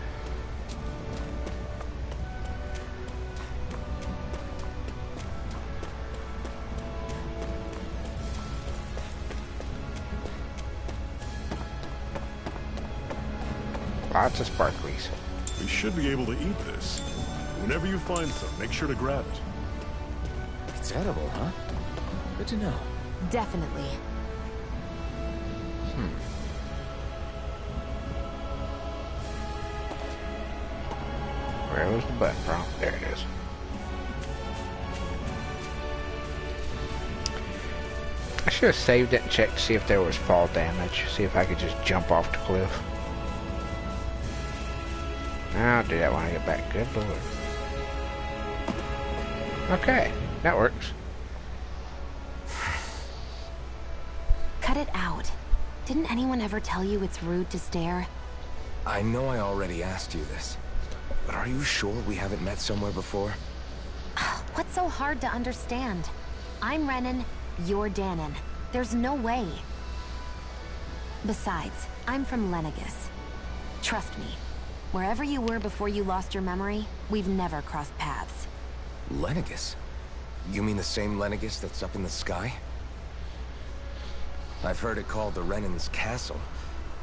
Lots of sparklies. We should be able to eat this. Whenever you find some, make sure to grab it. It's edible, huh? Good to know. Definitely. Where was the button from? There it is. I should have saved it and checked to see if there was fall damage. See if I could just jump off the cliff. I'll do that when I get back. Good lord. Okay, that works. Cut it out. Didn't anyone ever tell you it's rude to stare? I know I already asked you this, but are you sure we haven't met somewhere before? What's so hard to understand? I'm Renan, you're Danon. There's no way. Besides, I'm from Lenegis. Trust me, wherever you were before you lost your memory, we've never crossed paths. Lenegis? You mean the same Lenegis that's up in the sky? I've heard it called the Renan's Castle,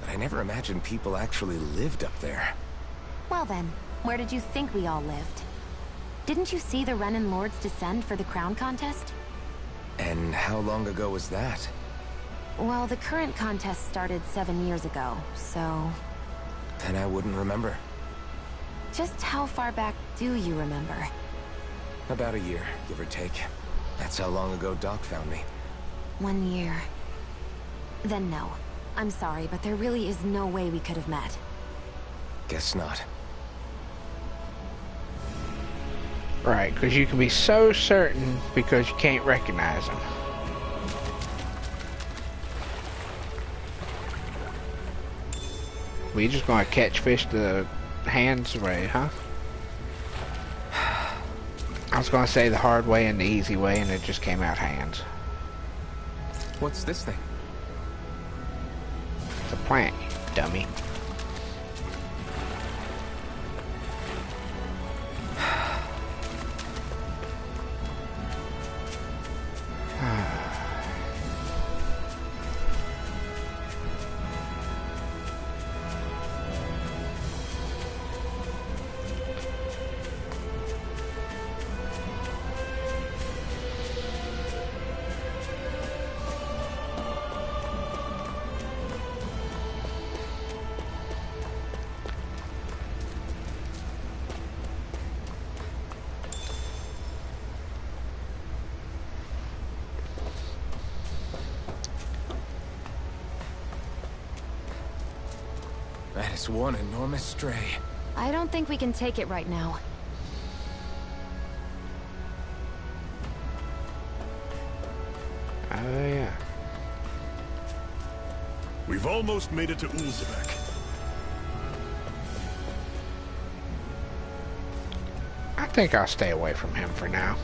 but I never imagined people actually lived up there. Well then, where did you think we all lived? Didn't you see the Renan Lords descend for the crown contest? And how long ago was that? Well, the current contest started 7 years ago, so... Then I wouldn't remember. Just how far back do you remember? About a year, give or take. That's how long ago Doc found me. 1 year. Then no. I'm sorry, but there really is no way we could have met. Guess not. Right, because you can be so certain because you can't recognize them. We just gonna catch fish the hands way, huh? I was gonna say the hard way and the easy way, and it just came out hands. What's this thing? It's a plant, you dummy. That is one enormous stray. I don't think we can take it right now. Oh yeah. We've almost made it to Ulzebek. I think I'll stay away from him for now.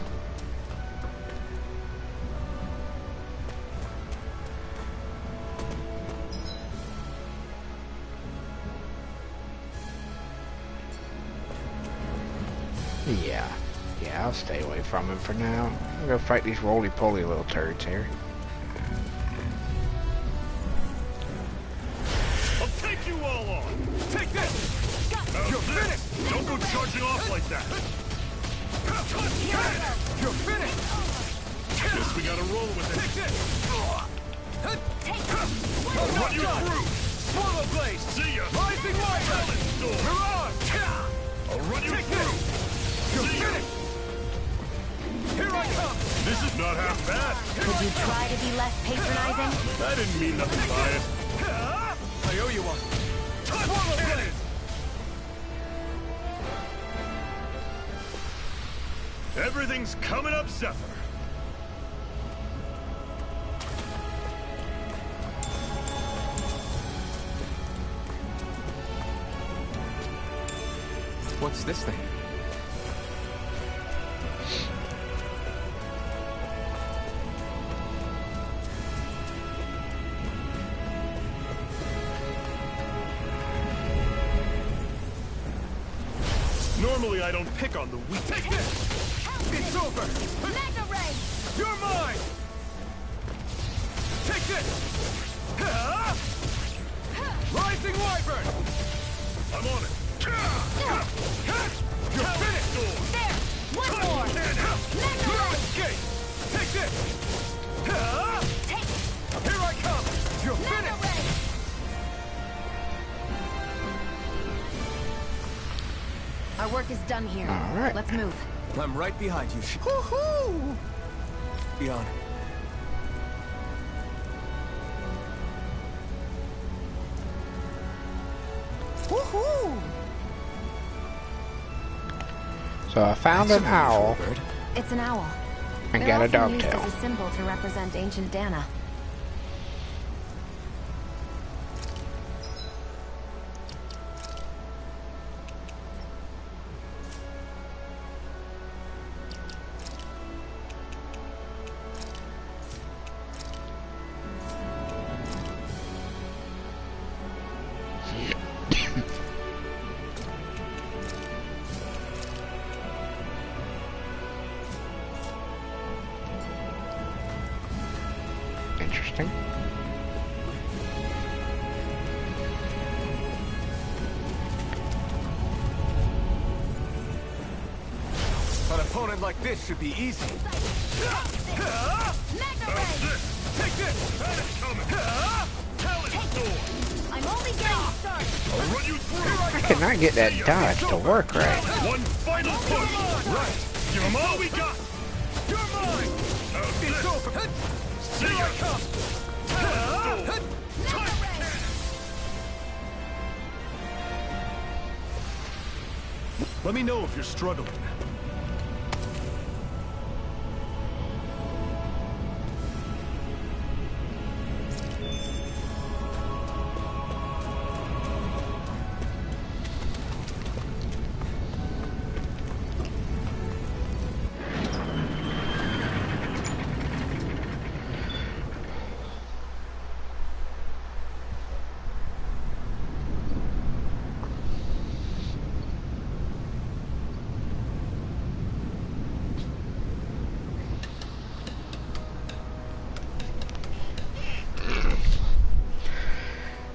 Yeah, I'll stay away from him for now. I'm gonna fight these roly-poly little turds here. I'll take you all on! Take this! You're finished! Don't go charging off like that! You're finished! Guess we gotta roll with it. Take this! I'll run you through! Swallow Blade! See ya! Rising Light! Mirage! Mirage! I'll run you Take through! this! You're See ya! finished! Here I come! This is not half bad! Could you try to be less patronizing? I didn't mean nothing by it. I owe you one. Swallow Blade! Everything's coming up, Zephyr. What's this thing? Normally I don't pick on the weak. Take this! It's over! Mega Ray! You're mine! Take this! Rising Wyvern! I'm on it. You're finished! There! One more! Mega No Ray! escape! Take this! Here I come! You're Mega finished! Ray! Our work is done here. All right. Let's move. I'm right behind you. Woohoo! Be on. Woohoo! So I found an owl It's an owl. and They're got a often used dogtail. as a symbol to represent ancient Dana. Interesting. An opponent like this should be easy. Mega Ray! Take this! That is coming. Talent Storm. I'm only getting started. I'll run you through. I cannot get that dodge to work right. One final push. Right! Give them all we got. You're mine! It's over! See ya! Come! Let me know if you're struggling.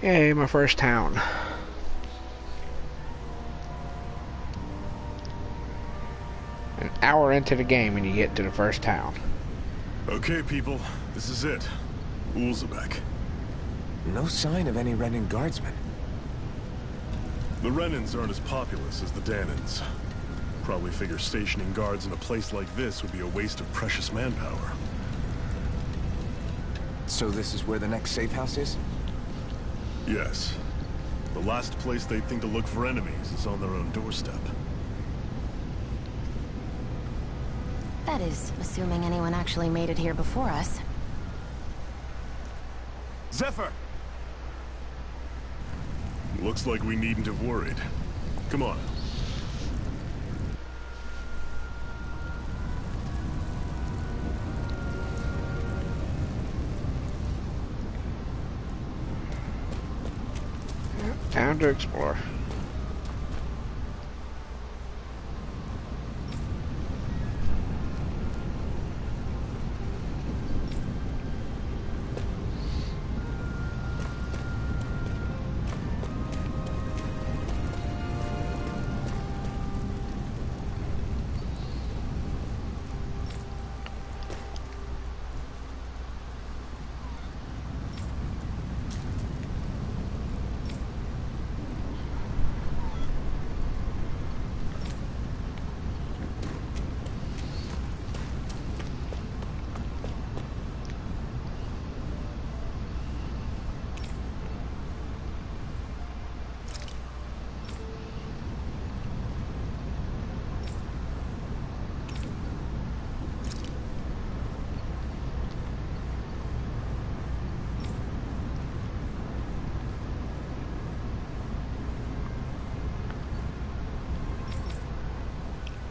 Yay, my first town. An hour into the game and you get to the first town. Okay, people, this is it. Ulzebek. No sign of any Renan guardsmen. The Renans aren't as populous as the Danans. Probably figure stationing guards in a place like this would be a waste of precious manpower. So this is where the next safe house is? Yes. The last place they'd think to look for enemies is on their own doorstep. That is, assuming anyone actually made it here before us. Zephyr! Looks like we needn't have worried. Come on. Time to explore.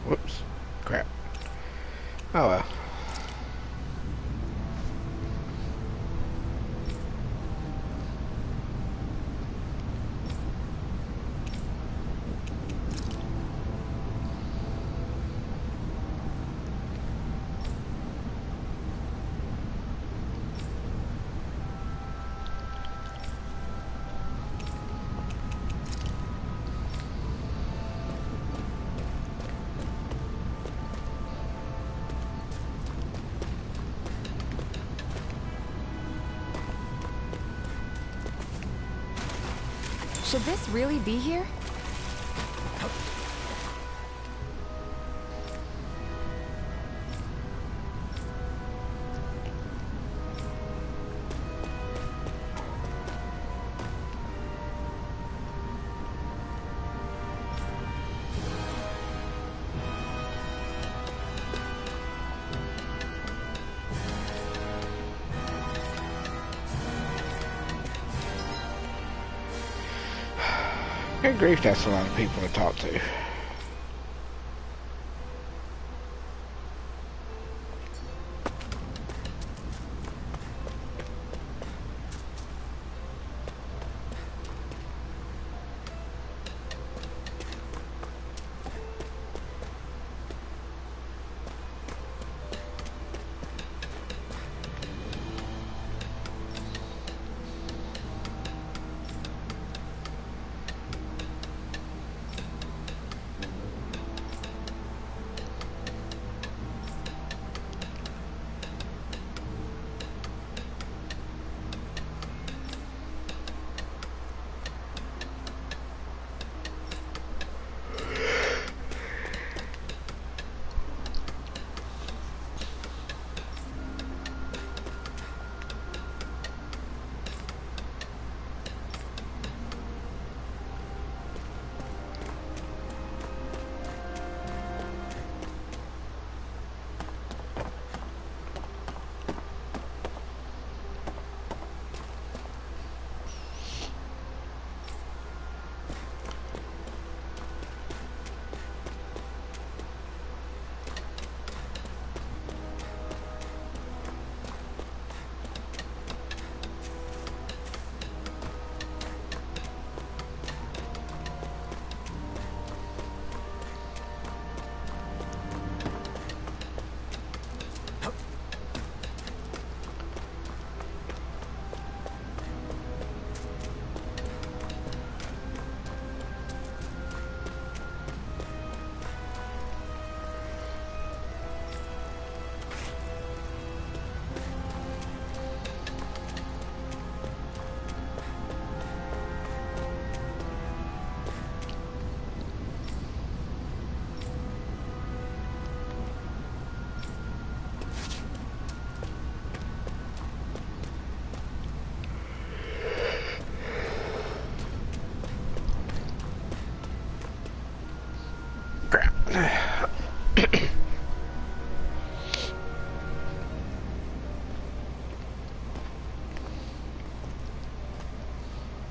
Whoops. Crap. Oh well. Should this really be here? Good grief, that's a lot of people to talk to.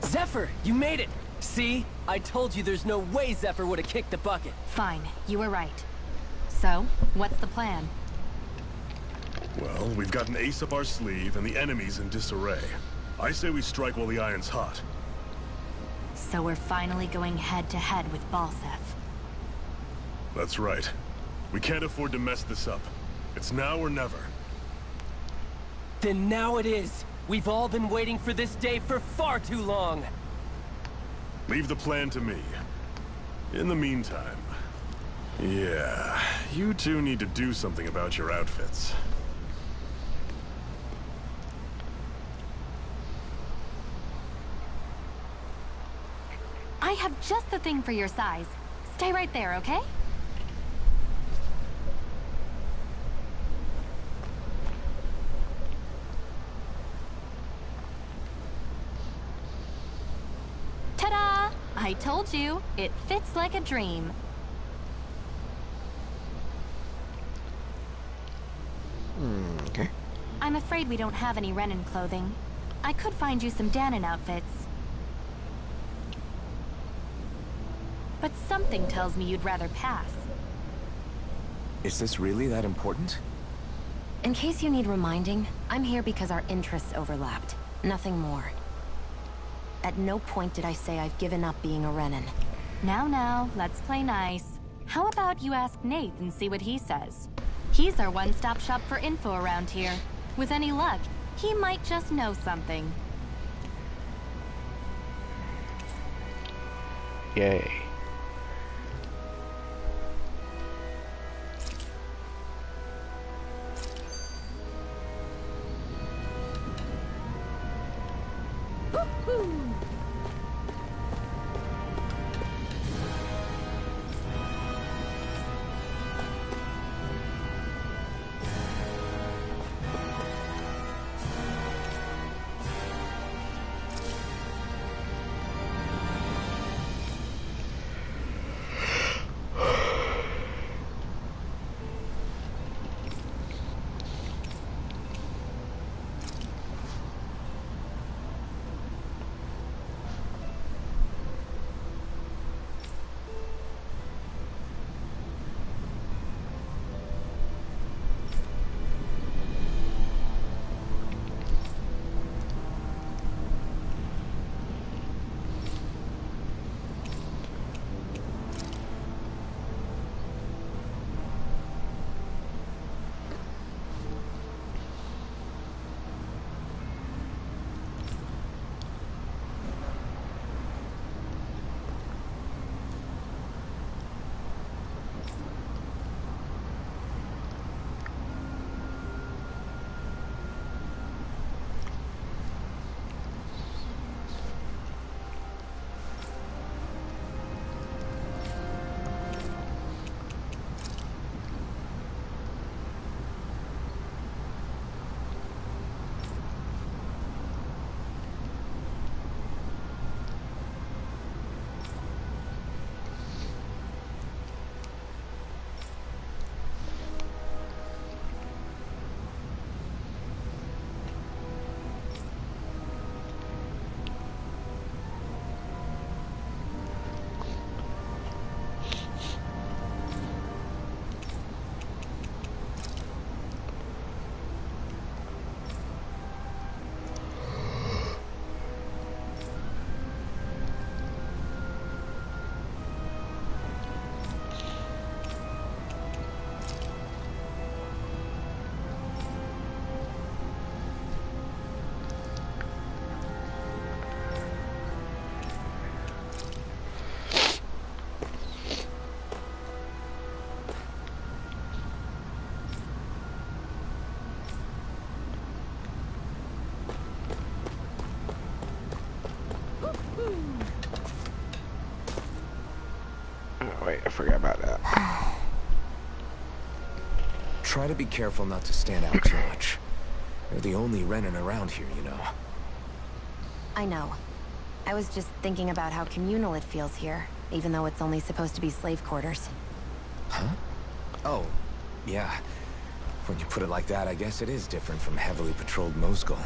Zephyr, you made it! See? I told you there's no way Zephyr would have kicked the bucket. Fine, you were right. So, what's the plan? Well, we've got an ace up our sleeve, and the enemy's in disarray. I say we strike while the iron's hot. So we're finally going head-to-head with Balseph. That's right. We can't afford to mess this up. It's now or never. Then now it is! We've all been waiting for this day for far too long! Leave the plan to me. In the meantime... yeah, you two need to do something about your outfits. I have just the thing for your size. Stay right there, okay? Ta-da! I told you, it fits like a dream. Okay. I'm afraid we don't have any Renan clothing. I could find you some Danon outfits. But something tells me you'd rather pass. Is this really that important? In case you need reminding, I'm here because our interests overlapped. Nothing more. At no point did I say I've given up being a Renan. Now, let's play nice. How about you ask Nate and see what he says? He's our one-stop shop for info around here. With any luck, he might just know something. Yay. Oh, wait, I forgot about that. Try to be careful not to stand out too much. You're the only Renan around here, you know. I know. I was just thinking about how communal it feels here, even though it's only supposed to be slave quarters. Huh? Oh, yeah. When you put it like that, I guess it is different from heavily patrolled Mosgul.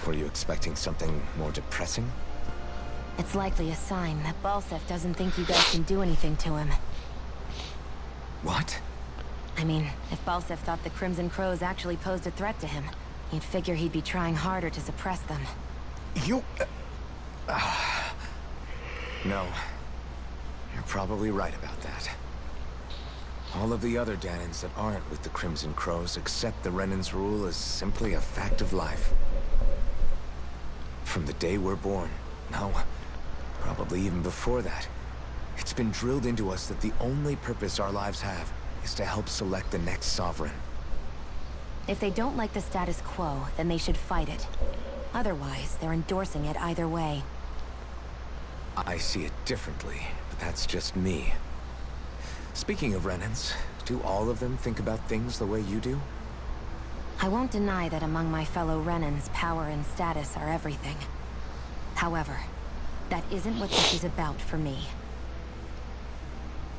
Were you expecting something more depressing? It's likely a sign that Balsef doesn't think you guys can do anything to him. What? I mean, if Balsef thought the Crimson Crows actually posed a threat to him, you'd figure he'd be trying harder to suppress them. You... No. You're probably right about that. All of the other Dahnans that aren't with the Crimson Crows accept the Renan's rule as simply a fact of life. From the day we're born, no, probably even before that, it's been drilled into us that the only purpose our lives have is to help select the next sovereign. If they don't like the status quo, then they should fight it. Otherwise, they're endorsing it either way. I see it differently, but that's just me. Speaking of Renans, do all of them think about things the way you do? I won't deny that among my fellow Renans, power and status are everything. However, that isn't what this is about for me.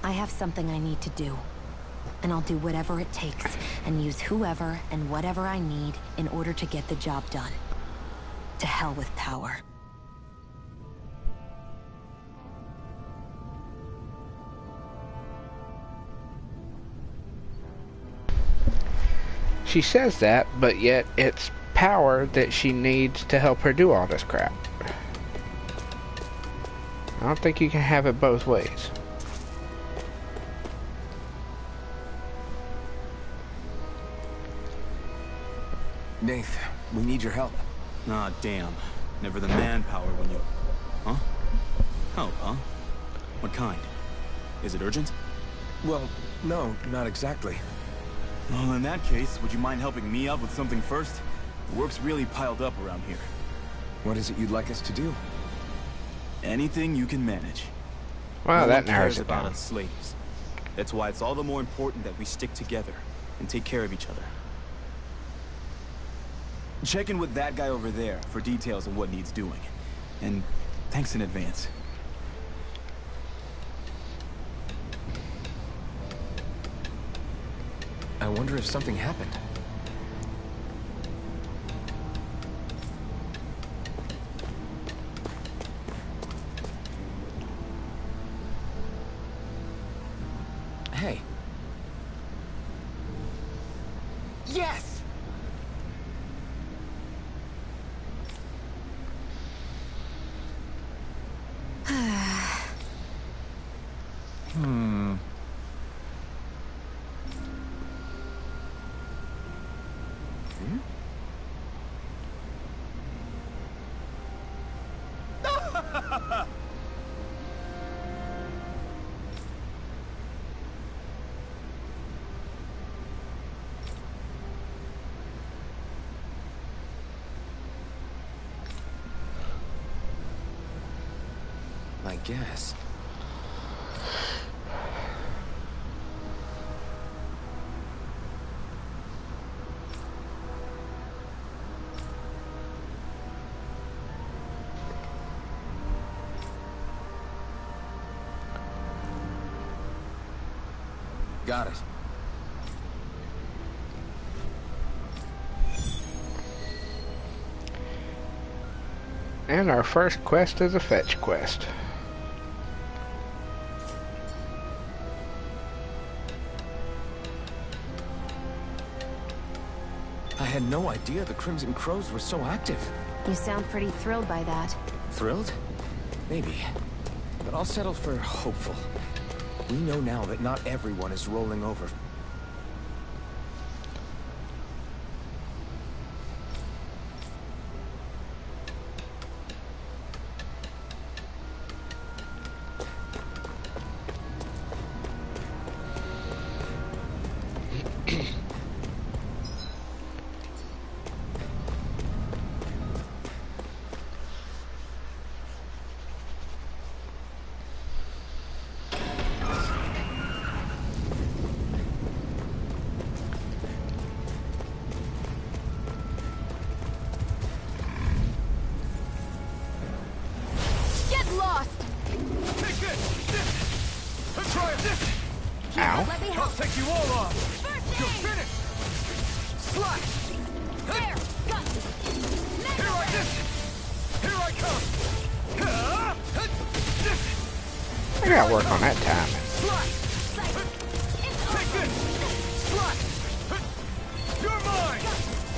I have something I need to do. And I'll do whatever it takes, and use whoever and whatever I need in order to get the job done. To hell with power. She says that, but yet it's power that she needs to help her do all this crap. I don't think you can have it both ways. Nath, we need your help. Ah, damn. Never the manpower when you... Huh? Help, huh? What kind? Is it urgent? Well, no, not exactly. Well, in that case, would you mind helping me out with something first? The work's really piled up around here. What is it you'd like us to do? Anything you can manage. Well, that narrows cares it about down. us slaves. That's why it's all the more important that we stick together and take care of each other. Check in with that guy over there for details on what needs doing. And thanks in advance. I wonder if something happened. Hey. Yes! I guess. Got it. And our first quest is a fetch quest. I had no idea the Crimson Crows were so active. You sound pretty thrilled by that. Thrilled? Maybe. But I'll settle for hopeful. We know now that not everyone is rolling over. I'll take you all on! You're finished! Slash! There! Got you! Here I come! Here I come! I gotta work on that timing. Slash! Take this! Slash! You're mine!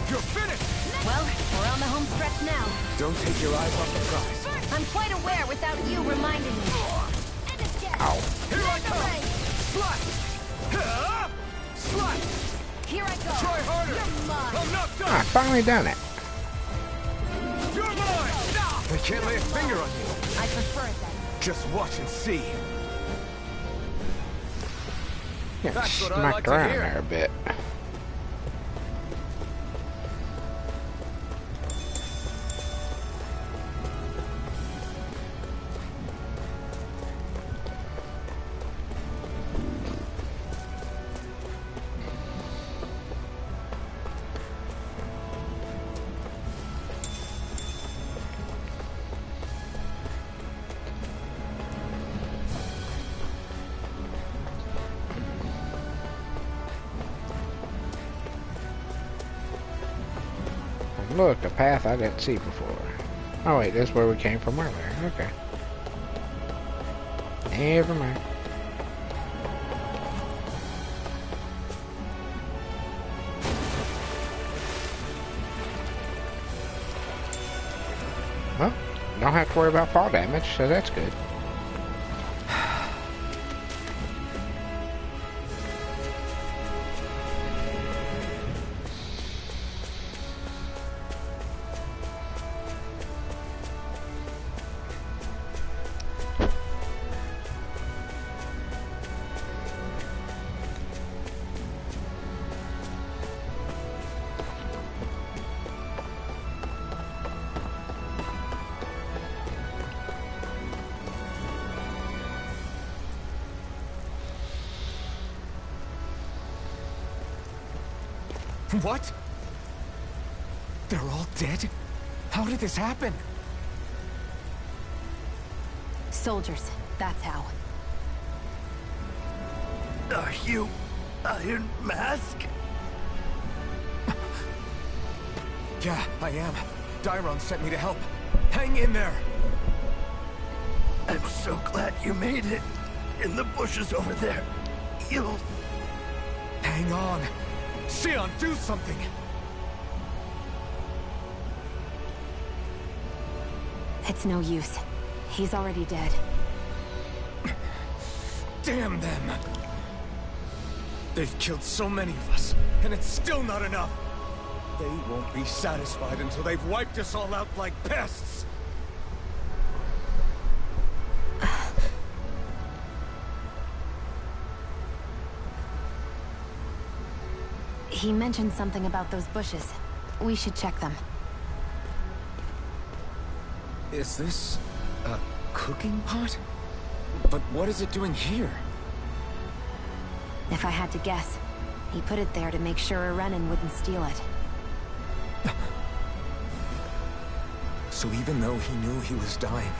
You're finished! Well, we're on the home stretch now. Don't take your eyes off the prize. I'm quite aware without you reminding me. Ow. Here I come! Slash! Slash! Here I go! Try harder! You're mine! I'm not done! I finally done it. You're mine! I can't lay a finger on you. I prefer it then. Just watch and see. Yeah, That's what I smacked like to around hear. there a bit. Look, a path I didn't see before. Oh wait, that's where we came from earlier. Okay. Never mind. Well, don't have to worry about fall damage, so that's good. What? They're all dead? How did this happen? Soldiers, that's how. Are you Iron Mask? Yeah, I am. Dairon sent me to help. Hang in there! I'm so glad you made it. In the bushes over there. You'll... Hang on. Xion, do something! It's no use. He's already dead. Damn them! They've killed so many of us, and it's still not enough! They won't be satisfied until they've wiped us all out like pests! He mentioned something about those bushes. We should check them. Is this a cooking pot? But what is it doing here? If I had to guess, he put it there to make sure Renan wouldn't steal it. So even though he knew he was dying,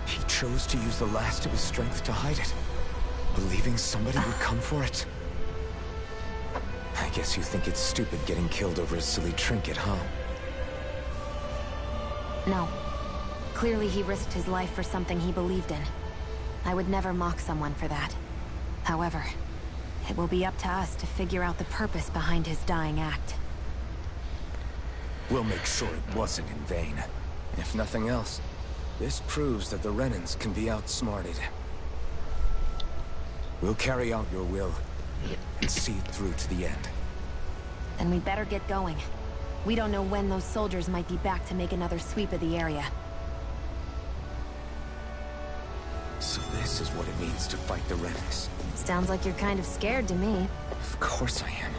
he chose to use the last of his strength to hide it, believing somebody would come for it. I guess you think it's stupid getting killed over a silly trinket, huh? No. Clearly he risked his life for something he believed in. I would never mock someone for that. However, it will be up to us to figure out the purpose behind his dying act. We'll make sure it wasn't in vain. If nothing else, this proves that the Renans can be outsmarted. We'll carry out your will, and see it through to the end. Then we'd better get going. We don't know when those soldiers might be back to make another sweep of the area. So this is what it means to fight the Renans. Sounds like you're kind of scared to me. Of course I am.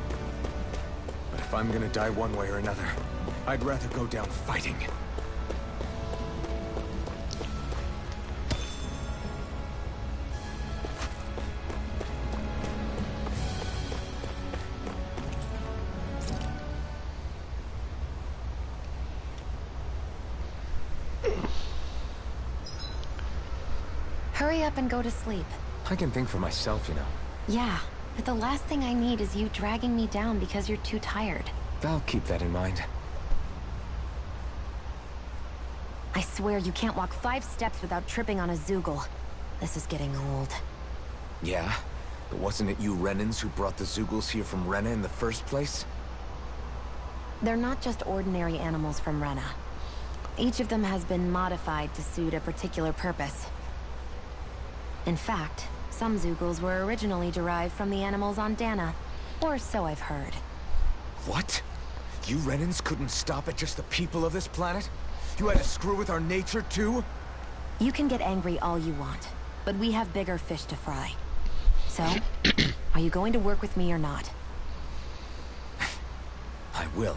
But if I'm gonna die one way or another, I'd rather go down fighting. Hurry up and go to sleep. I can think for myself, you know. Yeah, but the last thing I need is you dragging me down because you're too tired. I'll keep that in mind. I swear you can't walk 5 steps without tripping on a Zeugle. This is getting old. Yeah? But wasn't it you Renans who brought the Zeugles here from Rena in the first place? They're not just ordinary animals from Rena. Each of them has been modified to suit a particular purpose. In fact, some Zeugles were originally derived from the animals on Dana. Or so I've heard. What? You Renans couldn't stop at just the people of this planet? You had to screw with our nature too? You can get angry all you want, but we have bigger fish to fry. So, are you going to work with me or not? I will.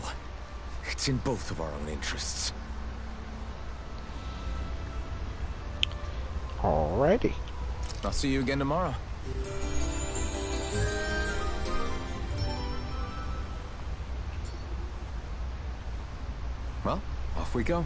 It's in both of our own interests. Alrighty. I'll see you again tomorrow. Well, off we go.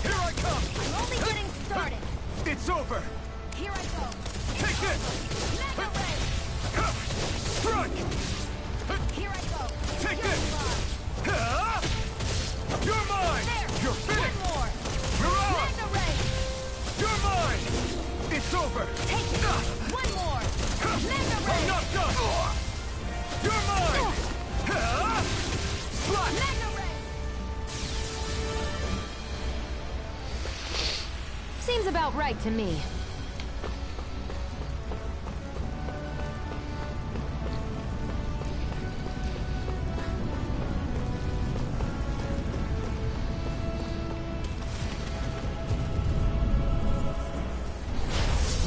Here I come! I'm only getting started. It's over! Here I go. Take this! Mega Ray! Strike! Here I go. Take this! You're mine! There. You're finished! One more. You're on! Mega Ray! You're mine! It's over! Take it. One more. Mega Ray! I'm not done! You're mine! Slap! Mega Ray! Seems about right to me.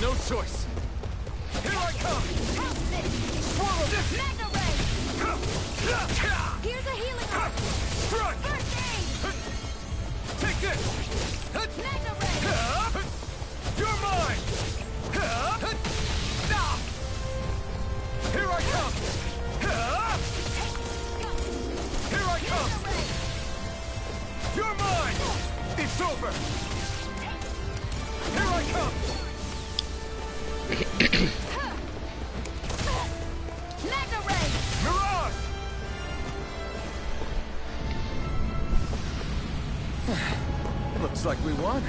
No choice! Here I come! House it. Swallow this! Mega Ray! Here's a healing arm. Strike! First aid. Take this! Mega Ray! You're mine! Here I come! Here I come! You're mine! It's over! Here I come! Mega Ray! Mirage! Looks like we won.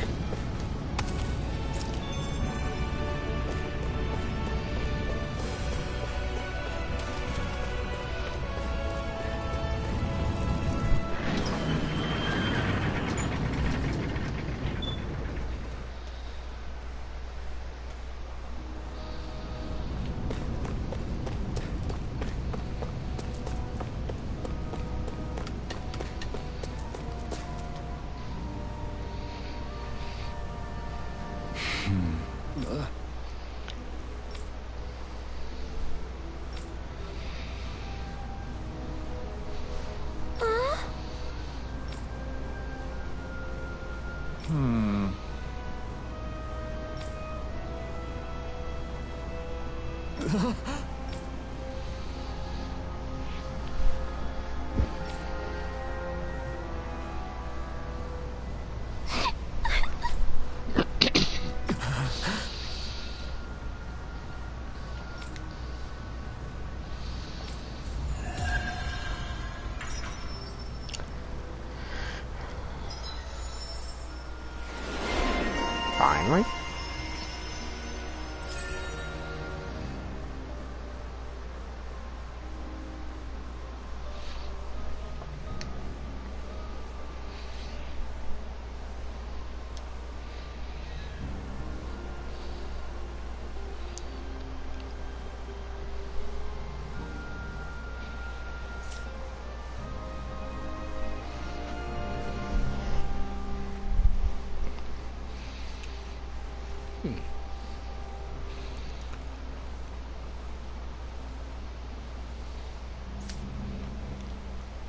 Finally.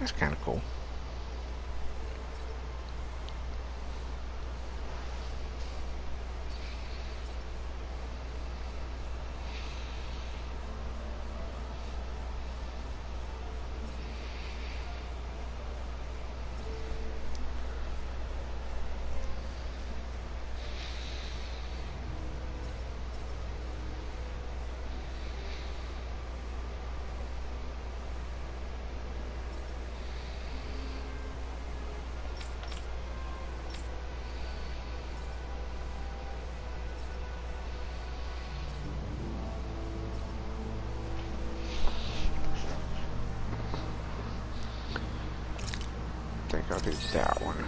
That's kind of cool. I think I'll do that one.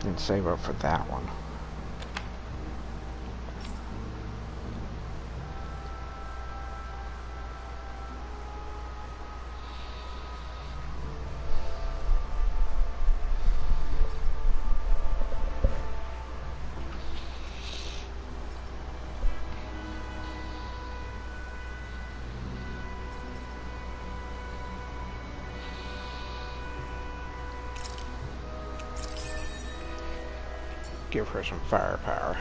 And save up for that one. Give her some firepower.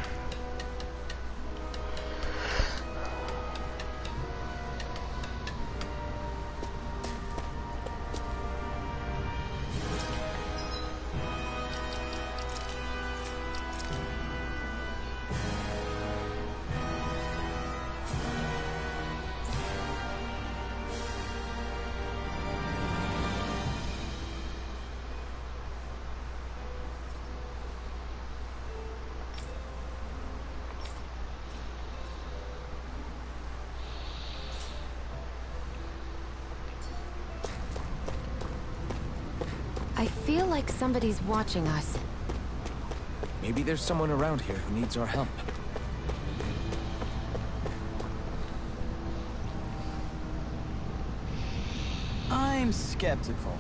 I feel like somebody's watching us. Maybe there's someone around here who needs our help. I'm skeptical.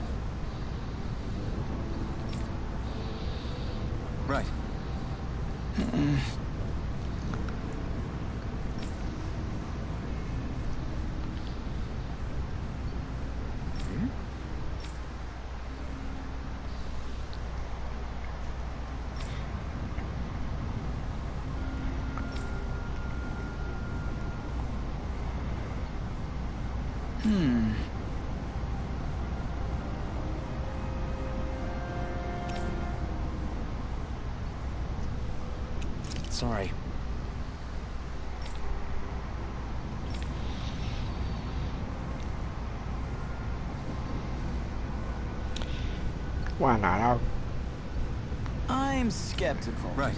Right. Sorry. Why not? I'm skeptical. Right.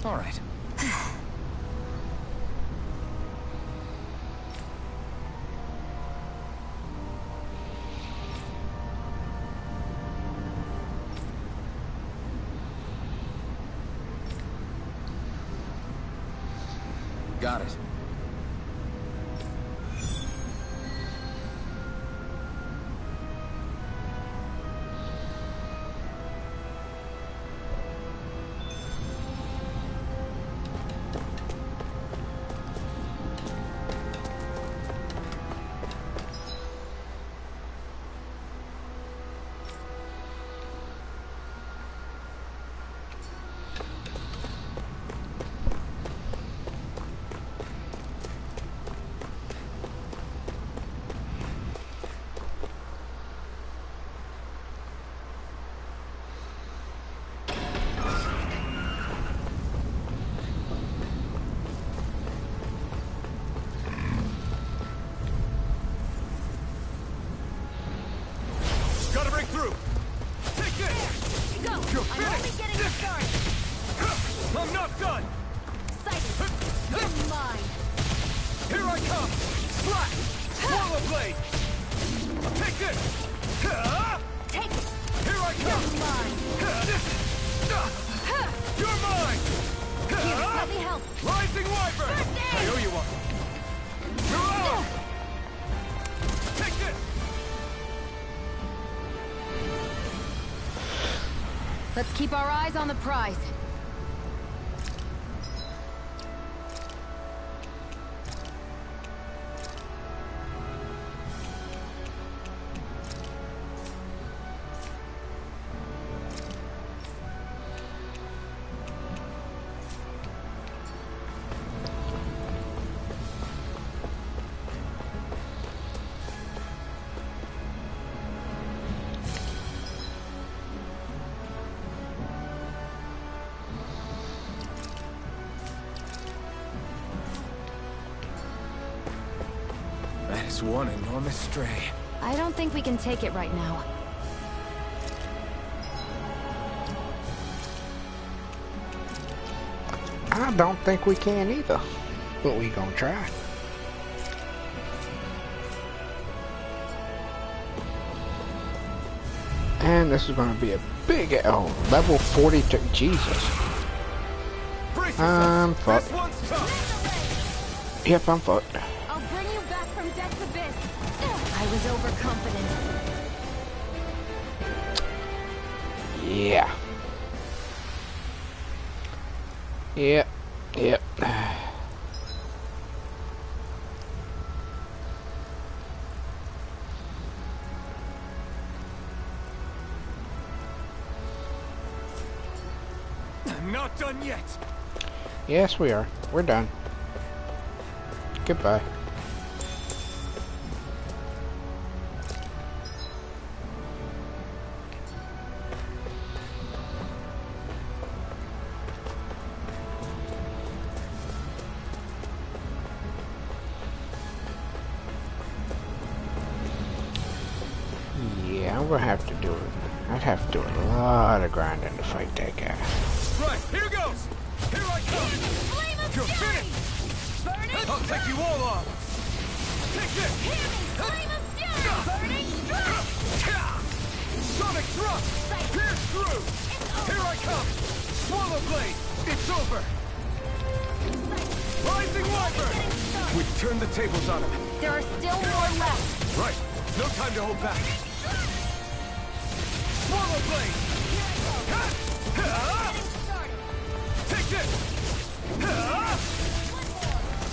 All right. Got it. Gotta break through! Take this! Go! You're I'm finished! only getting started! I'm not done! Excited! You're mine! Here I come! Slash! Swallow blade! Take this! Take it! Here I come! You're mine! You're mine! Here, let me help! Rising Wyvern! First aid! I owe you one! You're out! Take this! Let's keep our eyes on the prize. Just one enormous stray. I don't think we can take it right now. I don't think we can either. But we gonna try. And this is gonna be a big level 42. Jesus. I'm fucked. Yep, I'm fucked. I'll bring you back from death's abyss. I was overconfident. Yeah. Yep. Yep. Not done yet. Yes, we are. We're done. Goodbye. Yeah, I'm gonna have to do it. I'd have to do a lot of grinding to fight that guy. Right, here goes! Here I come! You're finished! Burning I'll take you all on! Take this! Flame of fury! Burning strike! Sonic thrust! Pierce through! Here I come! Swallow blade! It's over! Rising Wyvern! We've turned the tables on him. There are still more left. Right, no time to hold back. Swallow blade! Take this!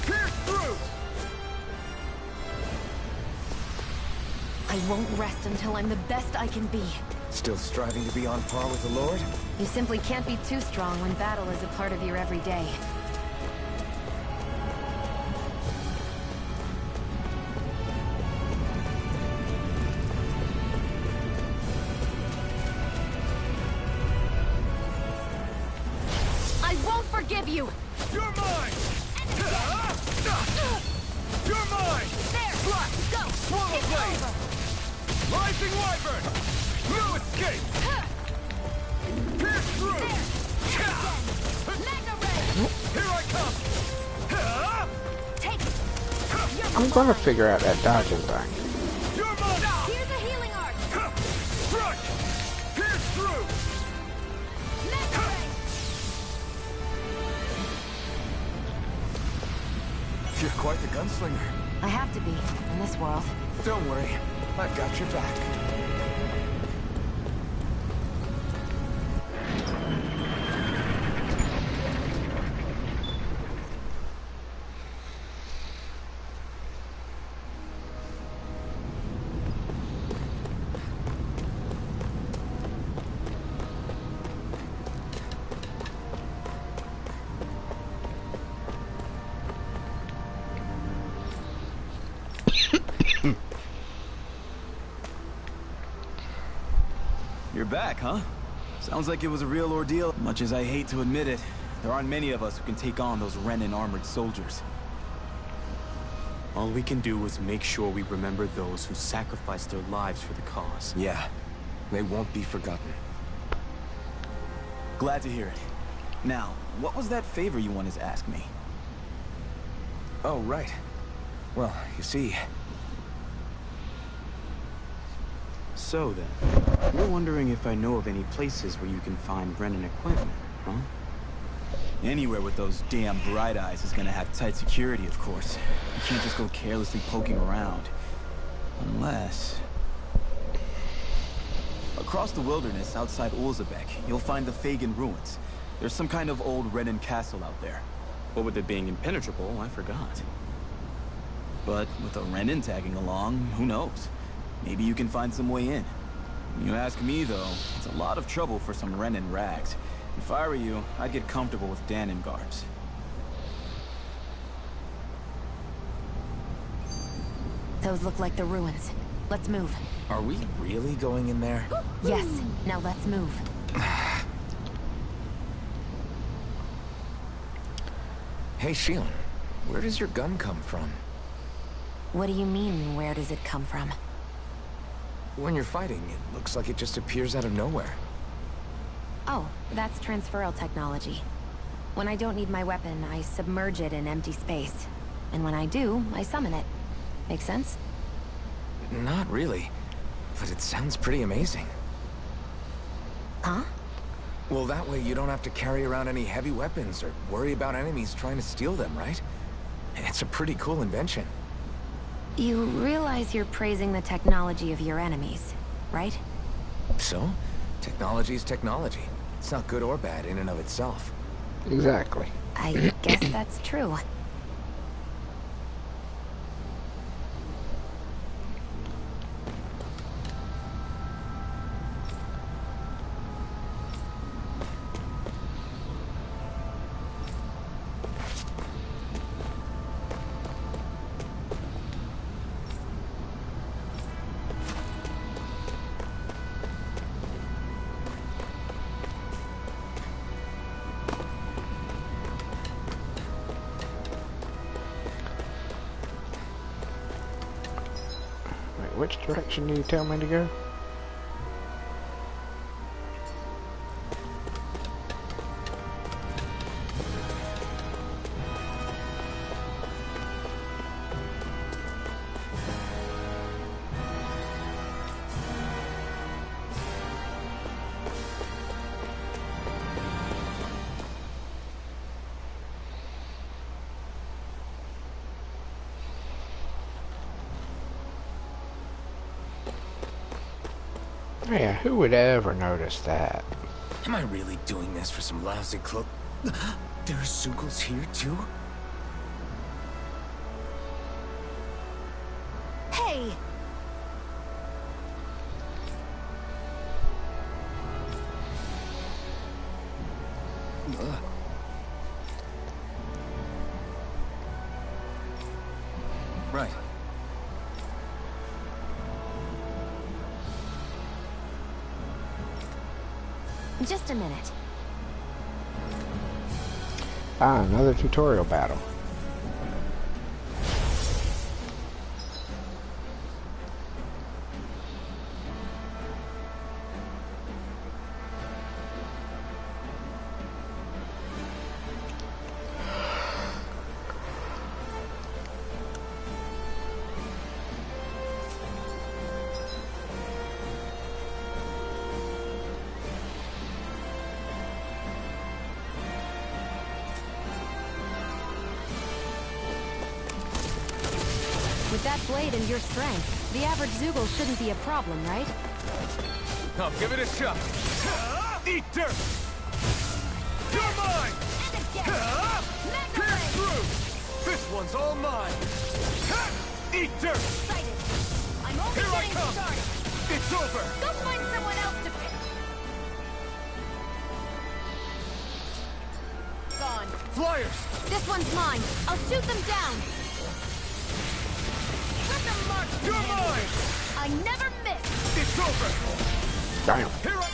Pierce through! I won't rest until I'm the best I can be. Still striving to be on par with the Lord? You simply can't be too strong when battle is a part of your everyday. I won't forgive you! You're mine! You're mine! There! Go! Swallow It's blade! over! Rising Wyvern! No escape! Pierce through! Mega ray! Here I come! Take it! I'm gonna figure out that dodging thing. You're mine! Here's a healing art! Strike! Pierce through! Mega ray! You're quite the gunslinger. I have to be, in this world. Don't worry, I've got your back. You're back, huh? Sounds like it was a real ordeal. Much as I hate to admit it, there aren't many of us who can take on those Renan armored soldiers. All we can do is make sure we remember those who sacrificed their lives for the cause. Yeah, they won't be forgotten. Glad to hear it. Now, what was that favor you wanted to ask me? Oh, right. Well, you see... So then, you're wondering if I know of any places where you can find Renan equipment, huh? Anywhere with those damn bright eyes is gonna have tight security, of course. You can't just go carelessly poking around. Unless... Across the wilderness outside Ulzebek, you'll find the Fagin ruins. There's some kind of old Renan castle out there. But with it being impenetrable, I forgot. But with a Renan tagging along, who knows? Maybe you can find some way in. You ask me, though, it's a lot of trouble for some Renan rags. If I were you, I'd get comfortable with Danon guards. Those look like the ruins. Let's move. Are we really going in there? Yes, now let's move. Hey, Shilin, where does your gun come from? What do you mean, where does it come from? When you're fighting, it looks like it just appears out of nowhere. Oh, that's transferal technology. When I don't need my weapon, I submerge it in empty space. And when I do, I summon it. Make sense? Not really, but it sounds pretty amazing. Huh? Well, that way you don't have to carry around any heavy weapons or worry about enemies trying to steal them, right? It's a pretty cool invention. You realize you're praising the technology of your enemies, right? So, technology's technology. It's not good or bad in and of itself. Exactly. I guess that's true. Which direction do you tell me to go? Yeah, who would ever notice that? Am I really doing this for some lousy cloak? There are Zeugles here too? Hey! Right. Just a minute. Ah, another tutorial battle. With that blade and your strength, the average Zeugle shouldn't be a problem, right? I'll give it a shot. Eat dirt! You're mine! Pierce through! This one's all mine! Eat dirt! Excited. I'm only Here I getting come! started. It's over! Go find someone else to pick. Gone. Flyers! This one's mine. I'll shoot them down. Let them mark. You're mine! I never miss. It's over! Damn. Here I...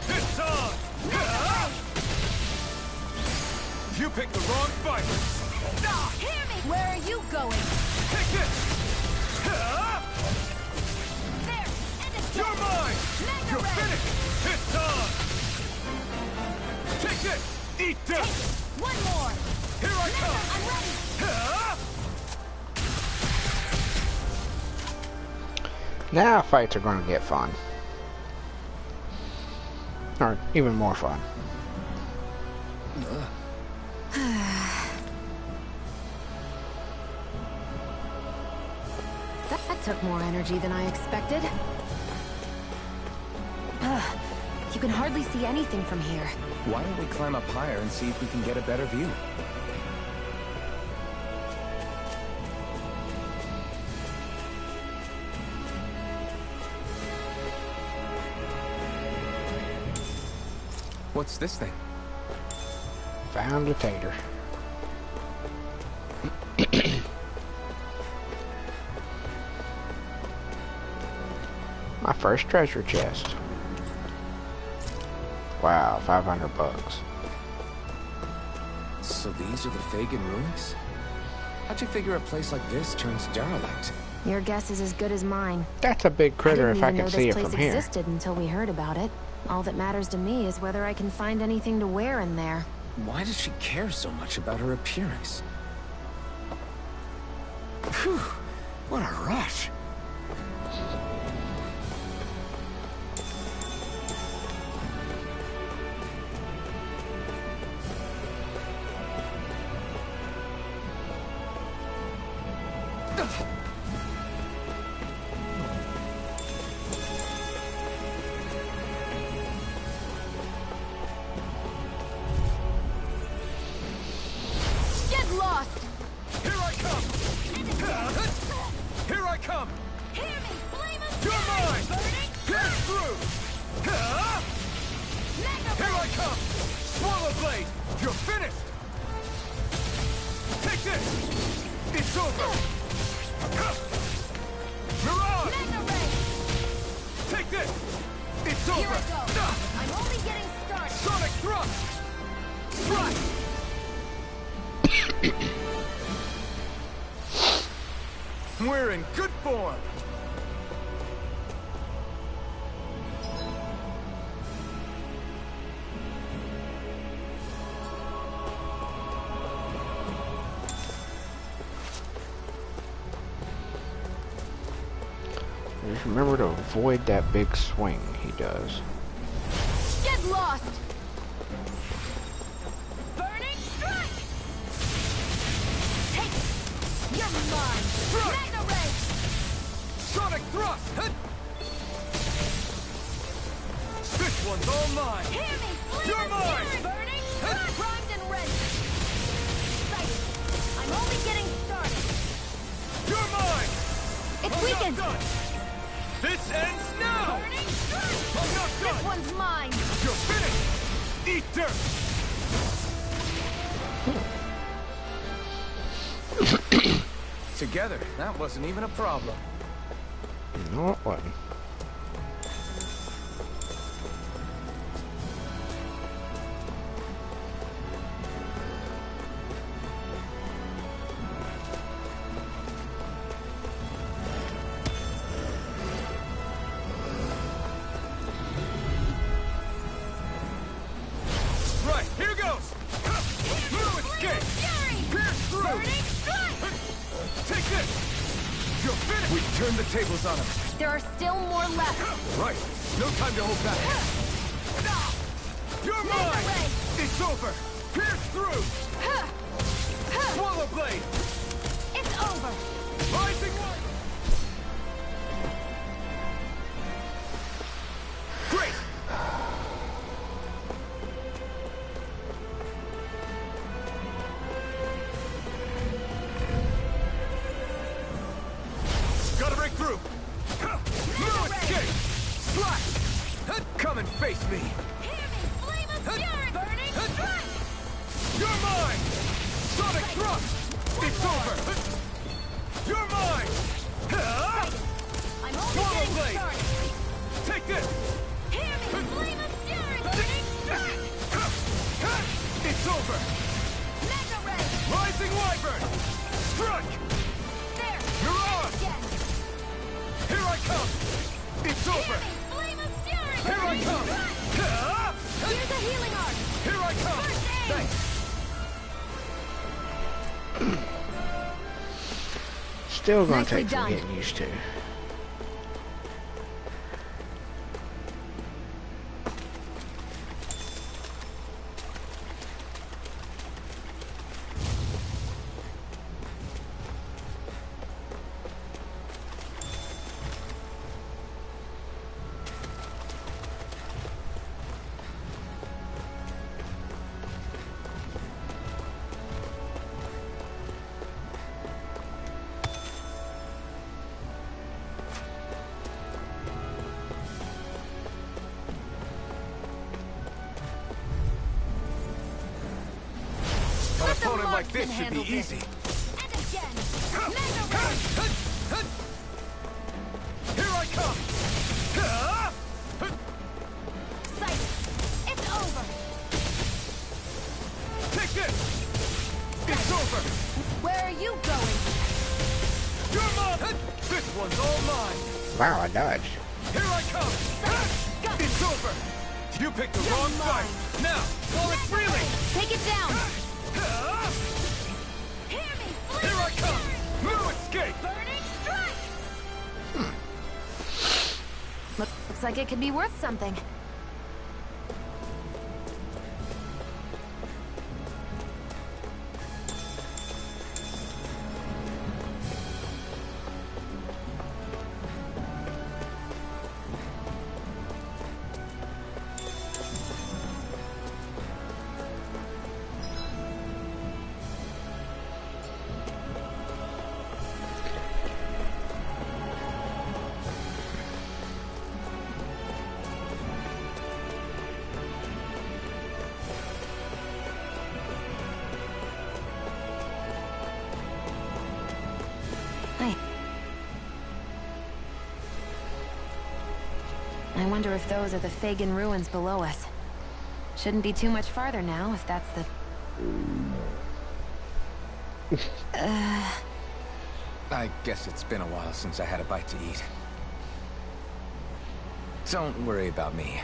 It's on! You picked the wrong fight! Hear me. Where are you going? Take this! There. And it's You're mine! Mega You're Ray. finished! It's on! Take this! Eat this! One more. Here I come! I'm ready. Now fights are going to get fun. Or even more fun. That took more energy than I expected. You can hardly see anything from here. Why don't we climb up higher and see if we can get a better view? What's this thing? Found a tater. My first treasure chest. Wow, 500 bucks. So these are the Fagin ruins? How'd you figure a place like this turns derelict? Your guess is as good as mine. That's a big critter if I can see it this from place here. existed until we heard about it. All that matters to me is whether I can find anything to wear in there. Why does she care so much about her appearance? Phew, what a rush. Get lost! Here I come! Here I come! Hear me, flame of You're fury! mine! Burning Pierce through! Mega Here I Ray! come! Swallow blade! You're finished! Take this! It's over! Mirage! Mega Ray! Take this! It's Here over! I go! I'm only getting started! Sonic thrust! Strike! We're in good form! Just remember to avoid that big swing he does. Get lost! Burning strike! Take it! You're mine! Mega Ray! Sonic thrust! Hit! This one's all mine! Hear me! Flame You're of mine! fury! Burning strike! Primed and ready! Sight! I'm only getting started! You're mine! It's I'm weakened! not done! This ends now! Burning strike! I'm not This done! one's mine! You're finished! Eat dirt! Together, that wasn't even a problem. No, it wasn't. Right, here goes! No escape! Pierce through! Burning strike! Take this! You're finished! We turned the tables on him. There are still more left! Right, no time to hold back. You're Mega mine! Ray! It's over! Pierce through! Swallow blade! It's over! Rising light! Great! Gotta break through! No escape! Slash! Come and face me! Hear me! Flame of fury! Burning strike! You're mine! Sonic thrust! It's over! You're mine! I'm only Swallow getting blade! started! Take this! Hear me! Flame of fury! Burning strike! It's over! Mega Ray! Rising Wyvern! Strike! There! You're on! Again! Here I come! It's Hear over! me! Flame of fury! Here I Burning come! strike! Here's a healing art! Here I come! First aid! Thanks! Still gonna Nicely take some done. getting used to. An opponent like this should be easy. And again! Mega Ray! Here I come! Sight! It's shit! It's over! Where are you going? Your mom! This one's all mine! Wow, I dodged. Here I come! It's over! You picked the wrong fight! Now, while it's reeling! Take it down! Here I come! No escape! Burning strike! Looks like it could be worth something. I wonder if those are the Fagin ruins below us. Shouldn't be too much farther now, if that's the... I guess it's been a while since I had a bite to eat. Don't worry about me.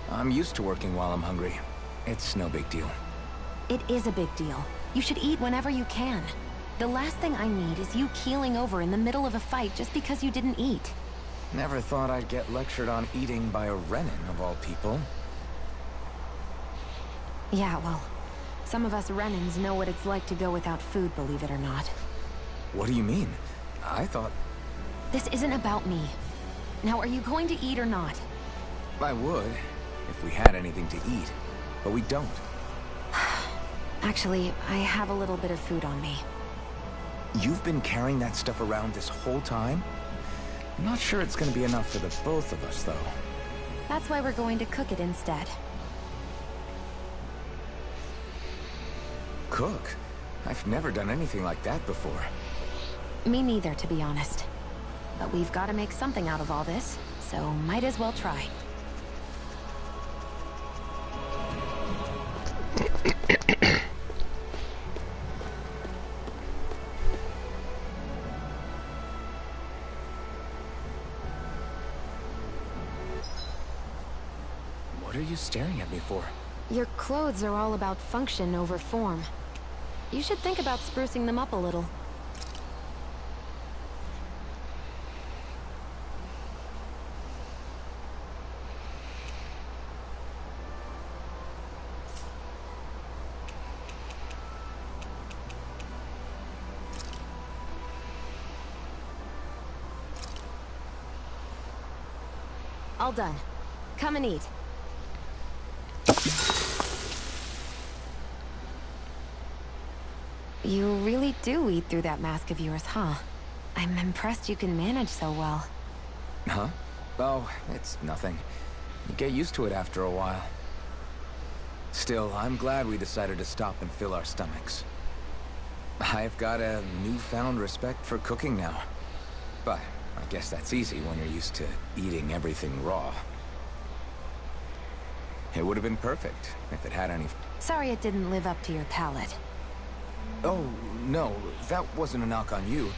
I'm used to working while I'm hungry. It's no big deal. It is a big deal. You should eat whenever you can. The last thing I need is you keeling over in the middle of a fight just because you didn't eat. Never thought I'd get lectured on eating by a Renan, of all people. Yeah, well, some of us Renans know what it's like to go without food, believe it or not. What do you mean? I thought... This isn't about me. Now, are you going to eat or not? I would, if we had anything to eat. But we don't. Actually, I have a little bit of food on me. You've been carrying that stuff around this whole time? I'm not sure it's gonna be enough for the both of us, though. That's why we're going to cook it instead. Cook? I've never done anything like that before. Me neither, to be honest. But we've got to make something out of all this, so might as well try. What are you staring at me for? Your clothes are all about function over form. You should think about sprucing them up a little. All done. Come and eat. You really do eat through that mask of yours, huh? I'm impressed you can manage so well. Huh? Oh, it's nothing. You get used to it after a while. Still, I'm glad we decided to stop and fill our stomachs. I've got a newfound respect for cooking now. But I guess that's easy when you're used to eating everything raw. It would have been perfect if it had any... Sorry it didn't live up to your palate. Oh, no, that wasn't a knock on you.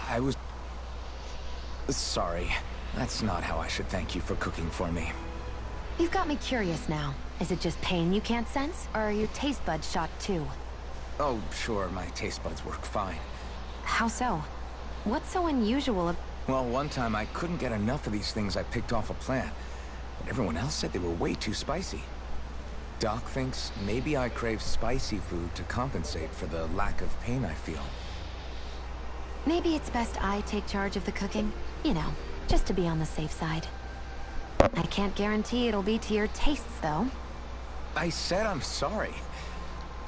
I was... Sorry. That's not how I should thank you for cooking for me. You've got me curious now. Is it just pain you can't sense, or are your taste buds shot too? Oh, sure, my taste buds work fine. How so? What's so unusual? Well, one time I couldn't get enough of these things I picked off a plant, but everyone else said they were way too spicy. Doc thinks maybe I crave spicy food to compensate for the lack of pain I feel. Maybe it's best I take charge of the cooking. You know, just to be on the safe side. I can't guarantee it'll be to your tastes, though. I said I'm sorry.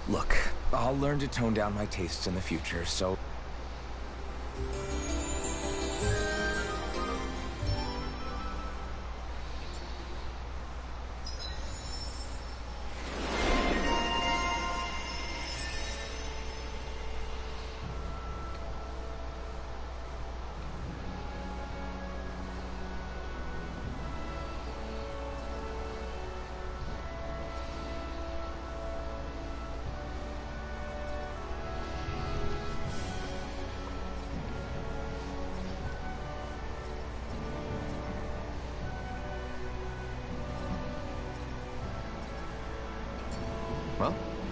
Look, I'll learn to tone down my tastes in the future, so...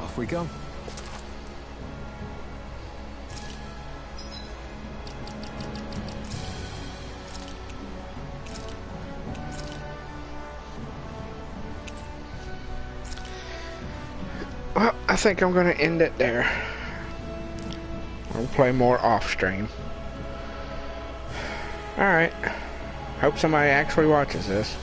Off we go. Well, I think I'm gonna end it there. I'll play more off stream. Alright. Hope somebody actually watches this.